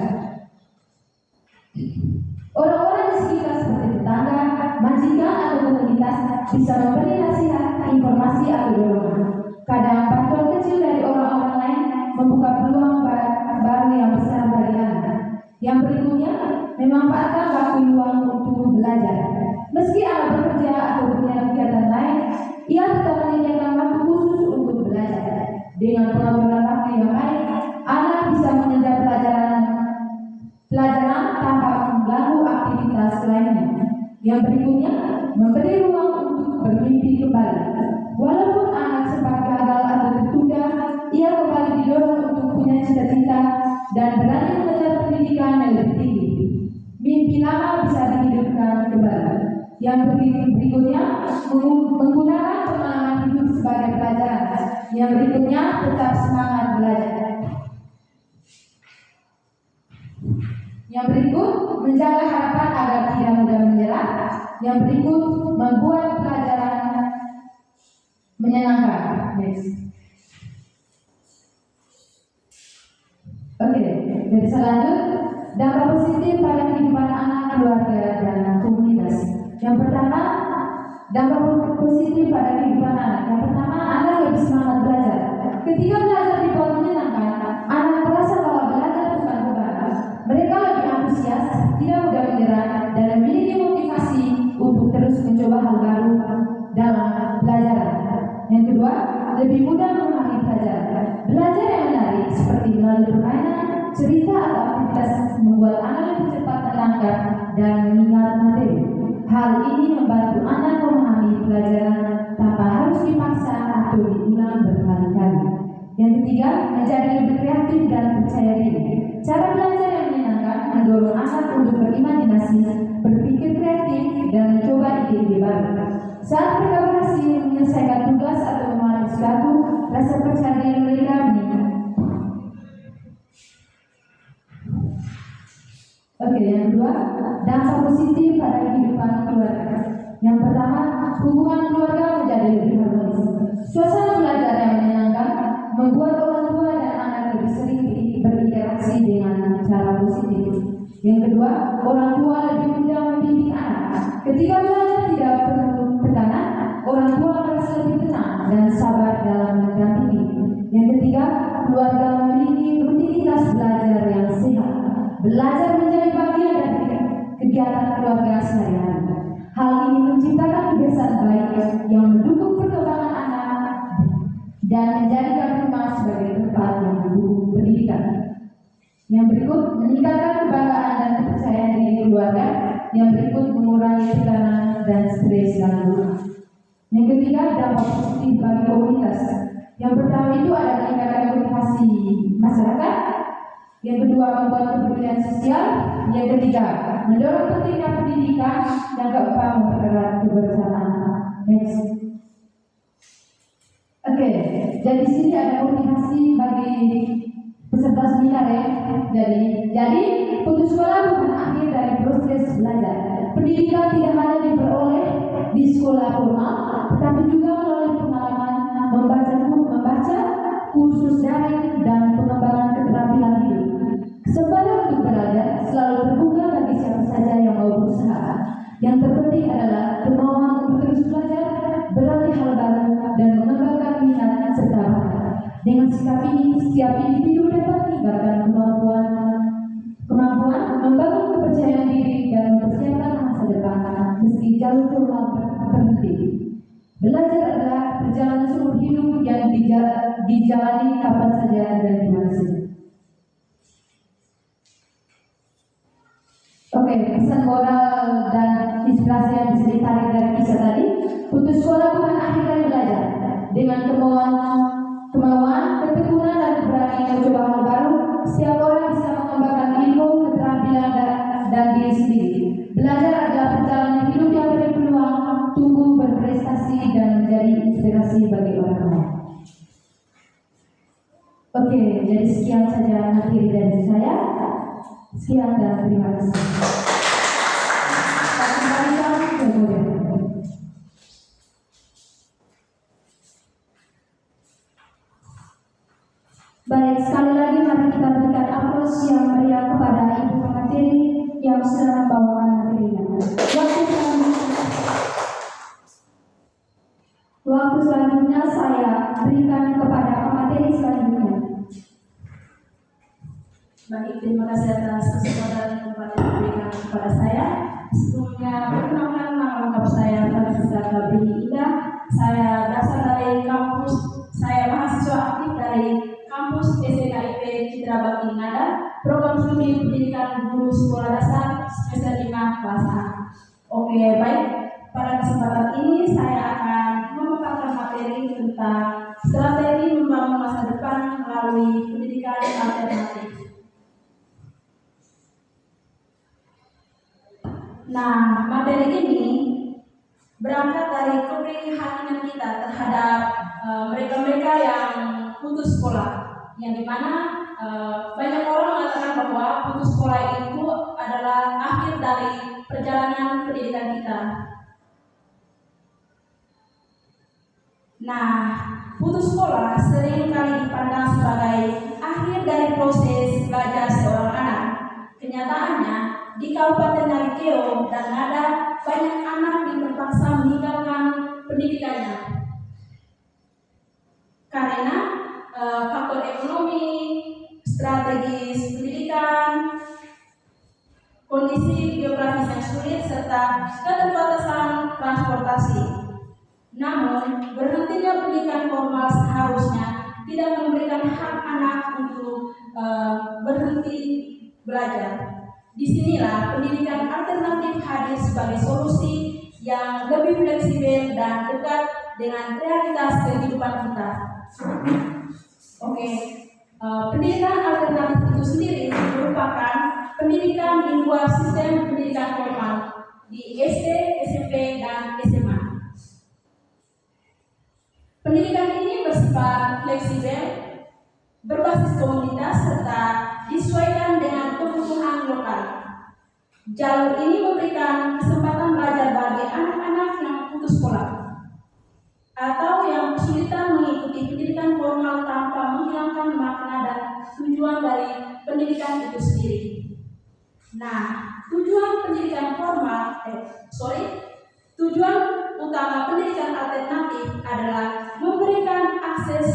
Orang-orang di sekitar seperti tetangga, majikan atau komunitas bisa memberi nasihat, informasi atau dorongan. Kadang bantuan kecil dari orang-orang lain membuka peluang baru yang besar bagi anak. Yang berikutnya, memanfaatkan waktu luang untuk belajar. Meski anak bekerja atau punya kegiatan lain, ia tetap menyediakan waktu khusus untuk belajar. Dengan pengambilan waktu yang baik, anak bisa mengejar pelajaran tanpa mengganggu aktivitas lainnya. Yang berikutnya, memberi ruang untuk bermimpi kembali. Walaupun anak sempat gagal atau tertunda, ia kembali didorong untuk punya cita-cita dan berani mengejar pendidikan yang lebih tinggi. Mimpi lama bisa dihidupkan kembali. Yang berikutnya, menggunakan pengalaman hidup sebagai pelajaran. Yang berikutnya, tetap semangat belajar. Yang berikut, menjaga harapan agar tidak mudah menyerah. Yang berikut, membuat pelajaran menyenangkan. Next. Oke, jadi selanjutnya, dampak positif pada kehidupan anak, keluarga, dan komunitas. Yang pertama, dampak positif pada kehidupan anak. Yang pertama, anak lebih semangat belajar. Ketika belajar dibuat menyenangkan, anak merasa bahwa belajar bukan beban. Mereka lebih antusias, tidak mudah menyerah, dan memiliki motivasi untuk terus mencoba hal baru dalam belajar. Yang kedua, lebih mudah memahami pelajaran. Belajar yang menarik seperti melalui permainan, cerita atau aktivitas membuat anak lebih cepat menangkap dan mengingat materi. Hal ini membantu anak memahami pelajaran tanpa harus dipaksa atau diulang berkali-kali. Yang ketiga, menjadi lebih kreatif dan percaya diri. Cara belajar yang menyenangkan mendorong anak untuk berimajinasi, berpikir kreatif, dan mencoba ide-ide baru. Saat mereka berhasil menyelesaikan tugas atau memahami sesuatu, rasa percaya diri mereka meningkat. Oke, yang kedua, dampak positif pada kehidupan keluarga. Yang pertama, hubungan keluarga menjadi lebih harmonis. Suasana belajar yang menyenangkan membuat orang tua dan anak lebih sering berinteraksi dengan cara positif. Yang kedua, orang tua lebih mudah membimbing anak. Ketika belajar tidak perlu tekanan, orang tua merasa lebih tenang dan sabar dalam mendampingi. Yang ketiga, keluarga memiliki rutinitas belajar yang sehat. Belajar menjadi bagian dari kegiatan keluarga sehari-hari. Hal ini menciptakan kebiasaan baik yang mendukung perkembangan anak dan menjadikan rumah sebagai tempat yang mendukung pendidikan. Yang berikut, meningkatkan kebanggaan dan kepercayaan diri keluarga. Yang berikut, mengurangi tekanan dan stres dalam rumah. Yang ketiga, dampak positif bagi komunitas. Yang pertama itu ada meningkatkan motivasi masyarakat. Yang kedua, membuat kepedulian sosial. Yang ketiga, mendorong pentingnya pendidikan. Yang keempat, mempererat kebersamaan. Next. Oke, jadi di sini ada motivasi bagi peserta seminar ya. Jadi putus sekolah bukan akhir dari proses belajar. Pendidikan tidak hanya diperoleh di sekolah formal, tetapi juga melalui pengalaman membaca, kursus daring, dan pengembangan keterampilan hidup. Kesempatan untuk belajar selalu terbuka bagi siapa saja yang mau berusaha. Yang terpenting adalah kemauan untuk terus belajar, berlatih hal baru, dan mengembangkan minat serta bakat. Dengan sikap ini, setiap individu dapat meningkatkan kemampuan membangun kepercayaan diri dan mempersiapkan masa depan meski jalur keluar berhenti. Belajar adalah perjalanan seumur hidup yang dijalani kapan saja dan di mana saja. Oke, pesan moral dan inspirasi yang bisa ditarik dari kisah tadi. Putus sekolah bukan akhir dari belajar. Dengan kemauan, ketekunan, dan keberanian mencoba hal baru, setiap orang bisa mengembangkan ilmu, keterampilan, inspirasi bagi orang lain. Oke, jadi sekian saja materi dari saya. Sekian dan terima kasih. Saya kembalikan ke moderator. Baik, sekali lagi mari kita berikan aplaus yang meriah kepada Ibu Pemateri yang sudah membawakan materinya. Waktu selanjutnya saya berikan kepada pemateri selanjutnya. Baik, terima kasih atas kesempatan yang dapat diberikan kepada saya. Sebelumnya, perkenalkan nama lengkap saya Francisca Gabrieli Ida. Saya berasal dari kampus, saya mahasiswa aktif dari kampus SMKIP Citra Bakti Ngada, program studi pendidikan guru sekolah dasar semester 5 kelas A. Oke, baik. Pada kesempatan ini saya akan memaparkan materi tentang strategi membangun masa depan melalui pendidikan alternatif. Nah, materi ini berangkat dari keprihatinan kita terhadap mereka-mereka yang putus sekolah, yang dimana banyak orang mengatakan bahwa putus sekolah itu adalah akhir dari perjalanan pendidikan kita. Nah, putus sekolah sering kali dipandang sebagai akhir dari proses belajar seorang anak. Kenyataannya, di Kabupaten Narikeo dan Ngada banyak anak yang terpaksa meninggalkan pendidikannya karena faktor ekonomi, strategis pendidikan, kondisi geografis yang sulit, serta keterbatasan transportasi. Namun, berhentinya pendidikan formal seharusnya tidak memberikan hak anak untuk berhenti belajar. Disinilah pendidikan alternatif hadir sebagai solusi yang lebih fleksibel dan dekat dengan realitas kehidupan kita. Oke, pendidikan alternatif itu sendiri merupakan pendidikan di luar sistem pendidikan formal di SD, SMP, dan SMA. Pendidikan ini bersifat fleksibel, berbasis komunitas, serta disesuaikan dengan kebutuhan lokal. Jalur ini memberikan kesempatan belajar bagi anak-anak yang putus sekolah atau yang kesulitan mengikuti pendidikan formal tanpa menghilangkan makna dan tujuan dari pendidikan itu sendiri. Nah, tujuan utama pendidikan alternatif adalah memberikan akses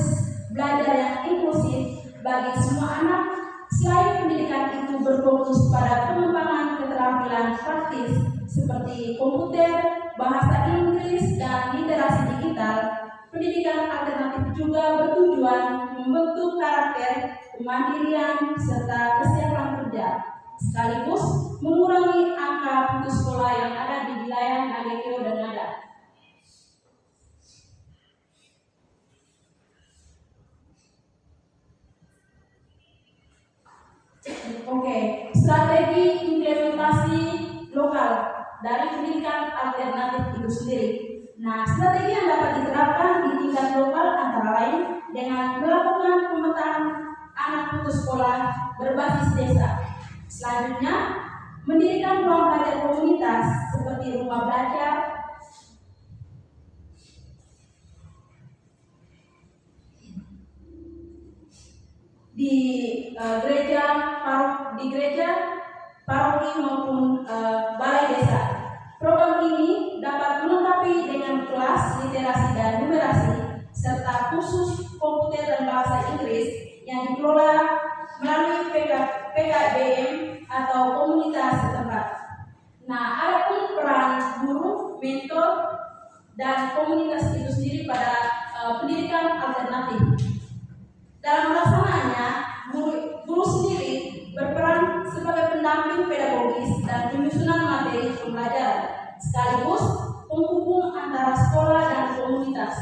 belajar yang inklusif bagi semua anak. Selain pendidikan itu berfokus pada pengembangan keterampilan praktis seperti komputer, bahasa Inggris, dan literasi digital, pendidikan alternatif juga bertujuan membentuk karakter, kemandirian, serta kesiapan kerja, sekaligus mengurangi angka putus sekolah yang ada di wilayah Narikeo dan Ngada. Oke, strategi implementasi lokal dari pendidikan alternatif itu sendiri. Nah, strategi yang dapat diterapkan di tingkat lokal antara lain dengan melakukan pemetaan anak putus sekolah berbasis desa. Selanjutnya, mendirikan ruang belajar komunitas seperti rumah belajar, di gereja, paroki maupun balai desa. Program ini dapat melengkapi dengan kelas literasi dan numerasi serta kursus komputer dan bahasa Inggris yang dikelola melalui PKBM atau komunitas setempat. Nah, adapun peran guru, mentor, dan komunitas itu sendiri pada pendidikan alternatif. Dalam pelaksanaannya, guru sendiri berperan sebagai pendamping pedagogis dan penyusunan materi pembelajaran, sekaligus penghubung antara sekolah dan komunitas.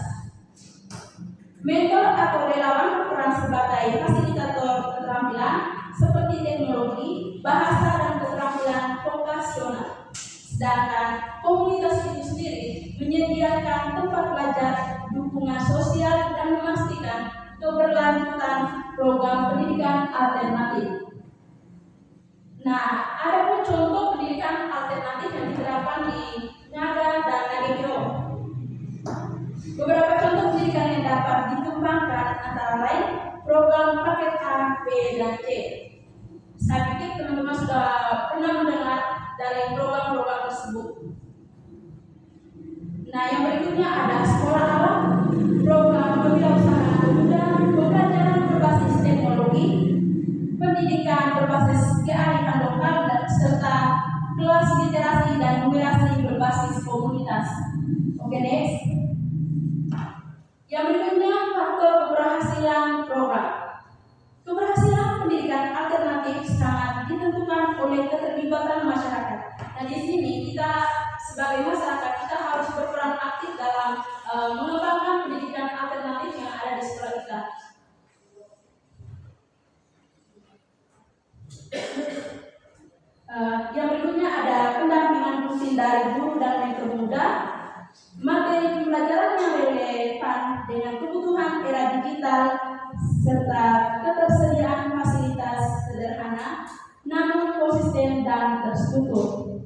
Mentor atau relawan berperan sebagai fasilitator keterampilan seperti teknologi, bahasa, dan keterampilan vokasional. Sedangkan komunitas itu sendiri menyediakan tempat belajar, dukungan program pendidikan alternatif. Nah, ada pun contoh pendidikan alternatif yang diterapkan di Ngada dan Nagekiro. Beberapa contoh pendidikan yang dapat dikembangkan antara lain program paket A, B, dan C. Saya pikir teman-teman sudah pernah mendengar dari program-program tersebut. Nah, yang berikutnya ada sekolah alam, program kewirausahaan pemuda, pembelajaran berbasis teknologi, pendidikan berbasis kearifan lokal, serta kelas literasi dan numerasi berbasis komunitas. Oke, next. Yang berikutnya faktor keberhasilan program. Keberhasilan pendidikan alternatif sangat ditentukan oleh keterlibatan masyarakat. Nah, di sini kita sebagai masyarakat kita harus berperan aktif dalam mengembangkan pendidikan alternatif yang ada di sekolah kita. Yang berikutnya ada pendampingan rutin dari guru dan mentor muda, materi pembelajaran yang relevan dengan kebutuhan era digital, serta ketersediaan fasilitas sederhana namun konsisten dan terstruktur.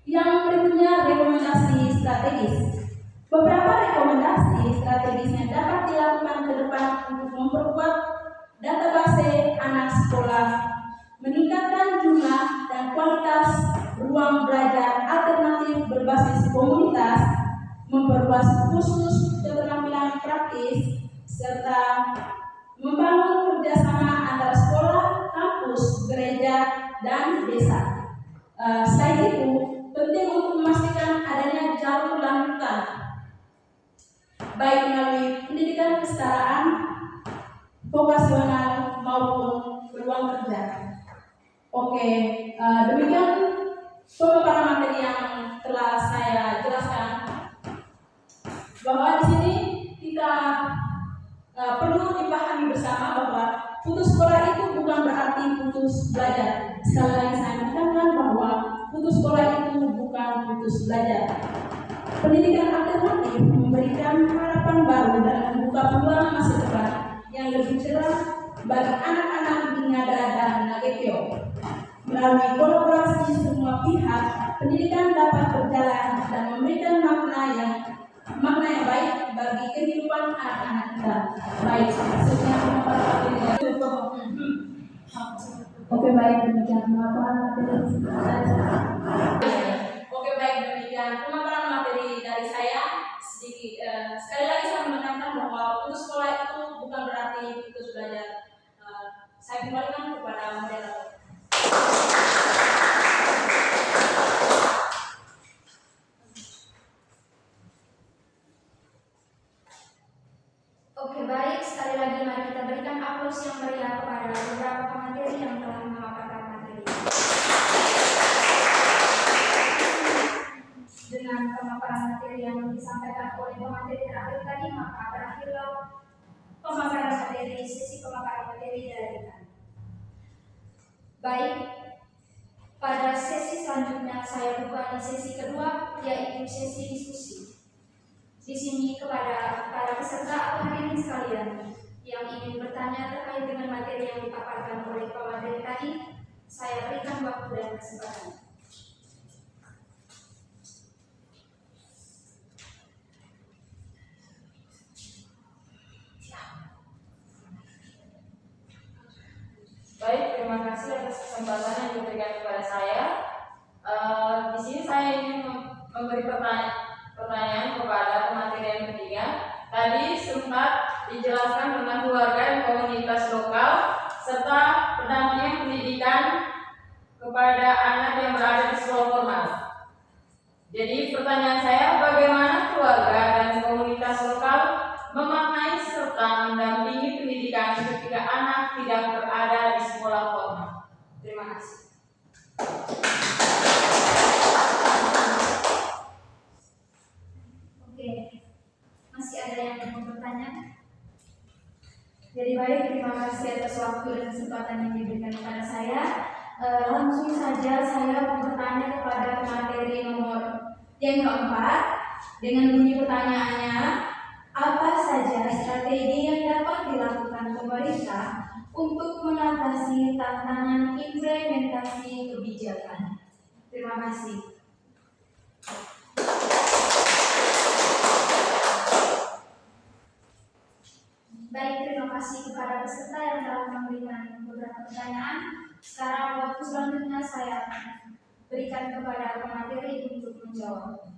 Yang berikutnya rekomendasi strategis. Beberapa rekomendasi strategis yang dapat dilakukan ke depan untuk memperkuat database anak sekolah, meningkatkan jumlah dan kualitas ruang belajar alternatif berbasis komunitas, memperluas kursus keterampilan praktis, serta membangun kerjasama antara sekolah, kampus, gereja, dan desa. Selain itu, penting untuk memastikan adanya jalur lanjutan, baik melalui pendidikan kesetaraan, vokasional, maupun peluang kerja. Oke, demikian pemaparan materi yang telah saya jelaskan. Bahwa di sini kita perlu dipahami bersama bahwa putus sekolah itu bukan berarti putus belajar. Sekali lagi saya menekankan bahwa putus sekolah itu bukan putus belajar. Pendidikan alternatif memberikan harapan baru dan membuka peluang masa depan yang lebih cerah bagi anak-anak di Ngada dan Nagekio. Melalui kolaborasi semua pihak, pendidikan dapat berjalan dan memberikan makna yang baik bagi kehidupan anak-anak kita. Baik, sekian pemaparan. Oke, baik, demikian pemaparan materi. Oke, baik, demikian pemaparan materi dari saya. Sekali lagi saya menekankan bahwa putus sekolah itu bukan berarti putus belajar. Saya kembalikan kepada moderator. Oke, baik, sekali lagi mari kita berikan aplaus yang meriah kepada beberapa pemateri yang telah memaparkan materi. Dengan pemaparan materi yang disampaikan oleh pemateri terakhir tadi, maka berakhirlah pemaparan materi, sesi pemaparan materi dari kita. Baik, pada sesi selanjutnya saya buka di sesi kedua, yaitu sesi diskusi. Di sini kepada para peserta atau hadirin sekalian yang ingin bertanya terkait dengan materi yang dipaparkan oleh pemateri tadi, saya berikan waktu dan kesempatan. Baik, terima kasih atas kesempatan yang diberikan kepada saya. Di sini saya ingin memberi pertanyaan kepada pemateri yang ketiga. Tadi sempat dijelaskan tentang keluarga dan komunitas lokal serta pendampingan pendidikan kepada anak yang berada di sekolah formal. Jadi pertanyaan saya, bagaimana keluarga dan komunitas lokal memaknai serta mendampingi pendidikan ketika anak tidak berada di sekolah formal? Terima kasih. Oke, masih ada yang mau bertanya? Jadi baik, terima kasih atas waktu dan kesempatan yang diberikan kepada saya. Langsung saja saya mau bertanya kepada materi nomor yang keempat dengan bunyi pertanyaannya, Apa saja strategi yang dapat dilakukan pemerintah untuk mengatasi tantangan implementasi kebijakan? Terima kasih. Baik, terima kasih kepada peserta yang telah memberikan beberapa pertanyaan. Sekarang waktu selanjutnya saya akan berikan kepada pemateri untuk menjawab.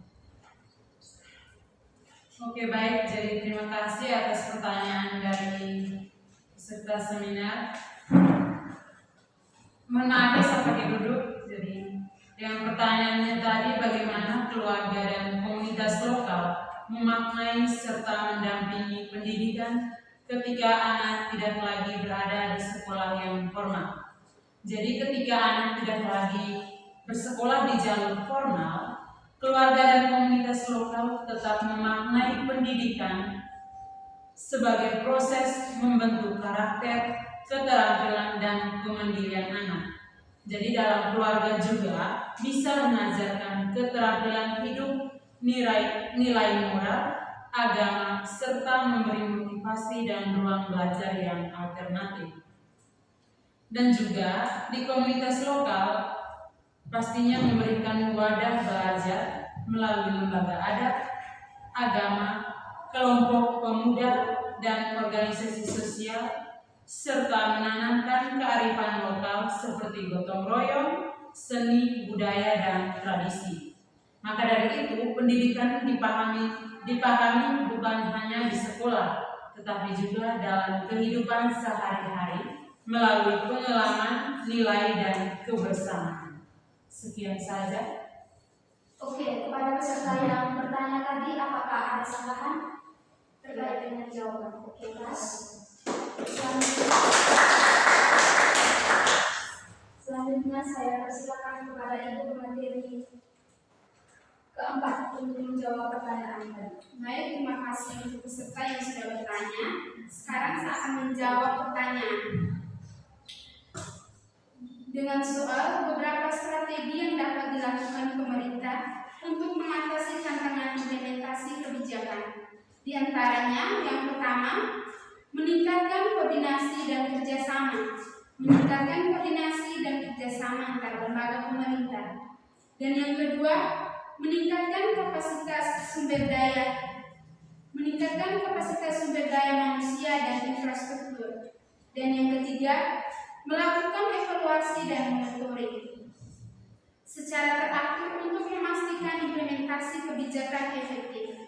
Oke, baik. Jadi terima kasih atas pertanyaan dari peserta seminar. Menarik sampai duduk. Jadi yang pertanyaannya tadi, bagaimana keluarga dan komunitas lokal memaknai serta mendampingi pendidikan ketika anak tidak lagi berada di sekolah yang formal. Jadi ketika anak tidak lagi bersekolah di jalur formal, keluarga dan komunitas lokal tetap memaknai pendidikan sebagai proses membentuk karakter, keterampilan, dan kemandirian anak. Jadi dalam keluarga juga bisa mengajarkan keterampilan hidup, nilai moral, agama, serta memberi motivasi dan ruang belajar yang alternatif. Dan juga di komunitas lokal pastinya memberikan wadah belajar melalui lembaga adat, agama, kelompok pemuda, dan organisasi sosial, serta menanamkan kearifan lokal seperti gotong royong, seni, budaya, dan tradisi. Maka dari itu, pendidikan dipahami bukan hanya di sekolah, tetapi juga dalam kehidupan sehari-hari melalui pengalaman, nilai, dan kebersamaan. Sekian saja. Oke, kepada peserta yang bertanya tadi, apakah ada sanggahan terkait dengan jawaban? Oke, Mas. Selanjutnya saya persilakan kepada Ibu pemateri keempat untuk menjawab pertanyaan tadi. Baik, terima kasih untuk peserta yang sudah bertanya. Sekarang saya akan menjawab pertanyaan. Dengan soal beberapa strategi yang dapat dilakukan pemerintah untuk mengatasi tantangan implementasi kebijakan. Di antaranya, yang pertama, meningkatkan koordinasi dan kerjasama. Meningkatkan koordinasi dan kerjasama antar lembaga pemerintah. Dan yang kedua, meningkatkan kapasitas sumber daya manusia dan infrastruktur. Dan yang ketiga, melakukan evaluasi dan monitoring secara teratur untuk memastikan implementasi kebijakan efektif.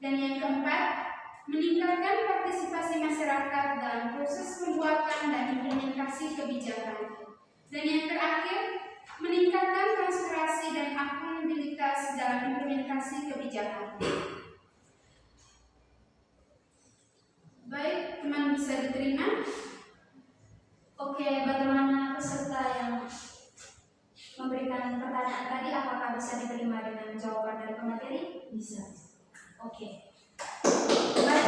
Dan yang keempat, meningkatkan partisipasi masyarakat dalam proses pembuatan dan implementasi kebijakan. Dan yang terakhir, meningkatkan transparansi dan akuntabilitas dalam implementasi kebijakan. Baik, teman bisa diterima? Oke, bagaimana peserta yang memberikan pertanyaan tadi, apakah bisa diterima dengan jawaban dari pemateri? Bisa. Oke. Baik.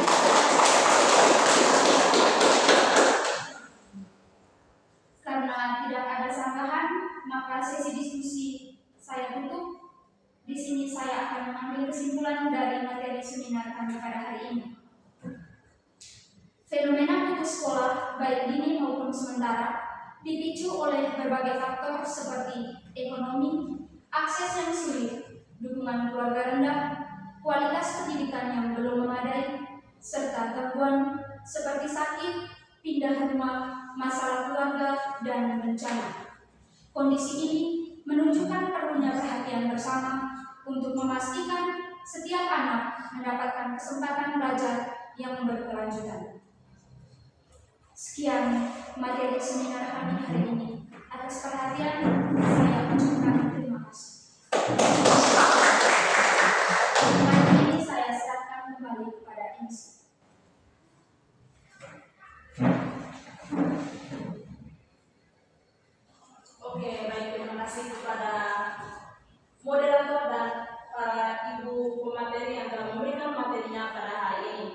Karena tidak ada sanggahan, maka sesi diskusi saya tutup. Di sini saya akan mengambil kesimpulan dari materi seminar kami pada hari ini. Fenomena putus sekolah baik dini maupun sementara dipicu oleh berbagai faktor seperti ekonomi, akses yang sulit, dukungan keluarga rendah, kualitas pendidikan yang belum memadai, serta gangguan seperti sakit, pindah rumah, masalah keluarga, dan bencana. Kondisi ini menunjukkan perlunya perhatian bersama untuk memastikan setiap anak mendapatkan kesempatan belajar yang berkelanjutan. Sekian materi seminar kami hari ini. Atas perhatian saya ucapkan terima kasih. Kali ini saya serahkan kembali kepada MC. Oke, baik, terima kasih kepada moderator dan para ibu pemateri yang telah memberikan materinya pada hari ini.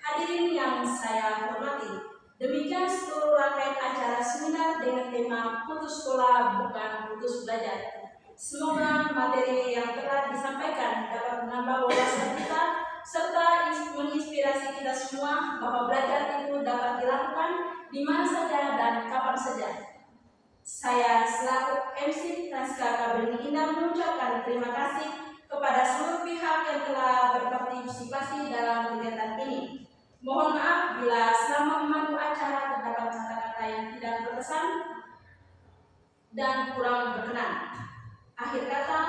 Hadirin yang saya hormati, demikian seluruh rangkaian acara seminar dengan tema putus sekolah bukan putus belajar. Semoga materi yang telah disampaikan dapat menambah wawasan kita serta menginspirasi kita semua bahwa belajar itu dapat dilakukan di mana saja dan kapan saja. Saya selaku MC Transka Kabrini Indah mengucapkan terima kasih kepada seluruh pihak yang telah berpartisipasi dalam kegiatan ini. Mohon maaf bila selama memandu acara terdapat kata-kata yang tidak berkesan dan kurang berkenan. Akhir kata,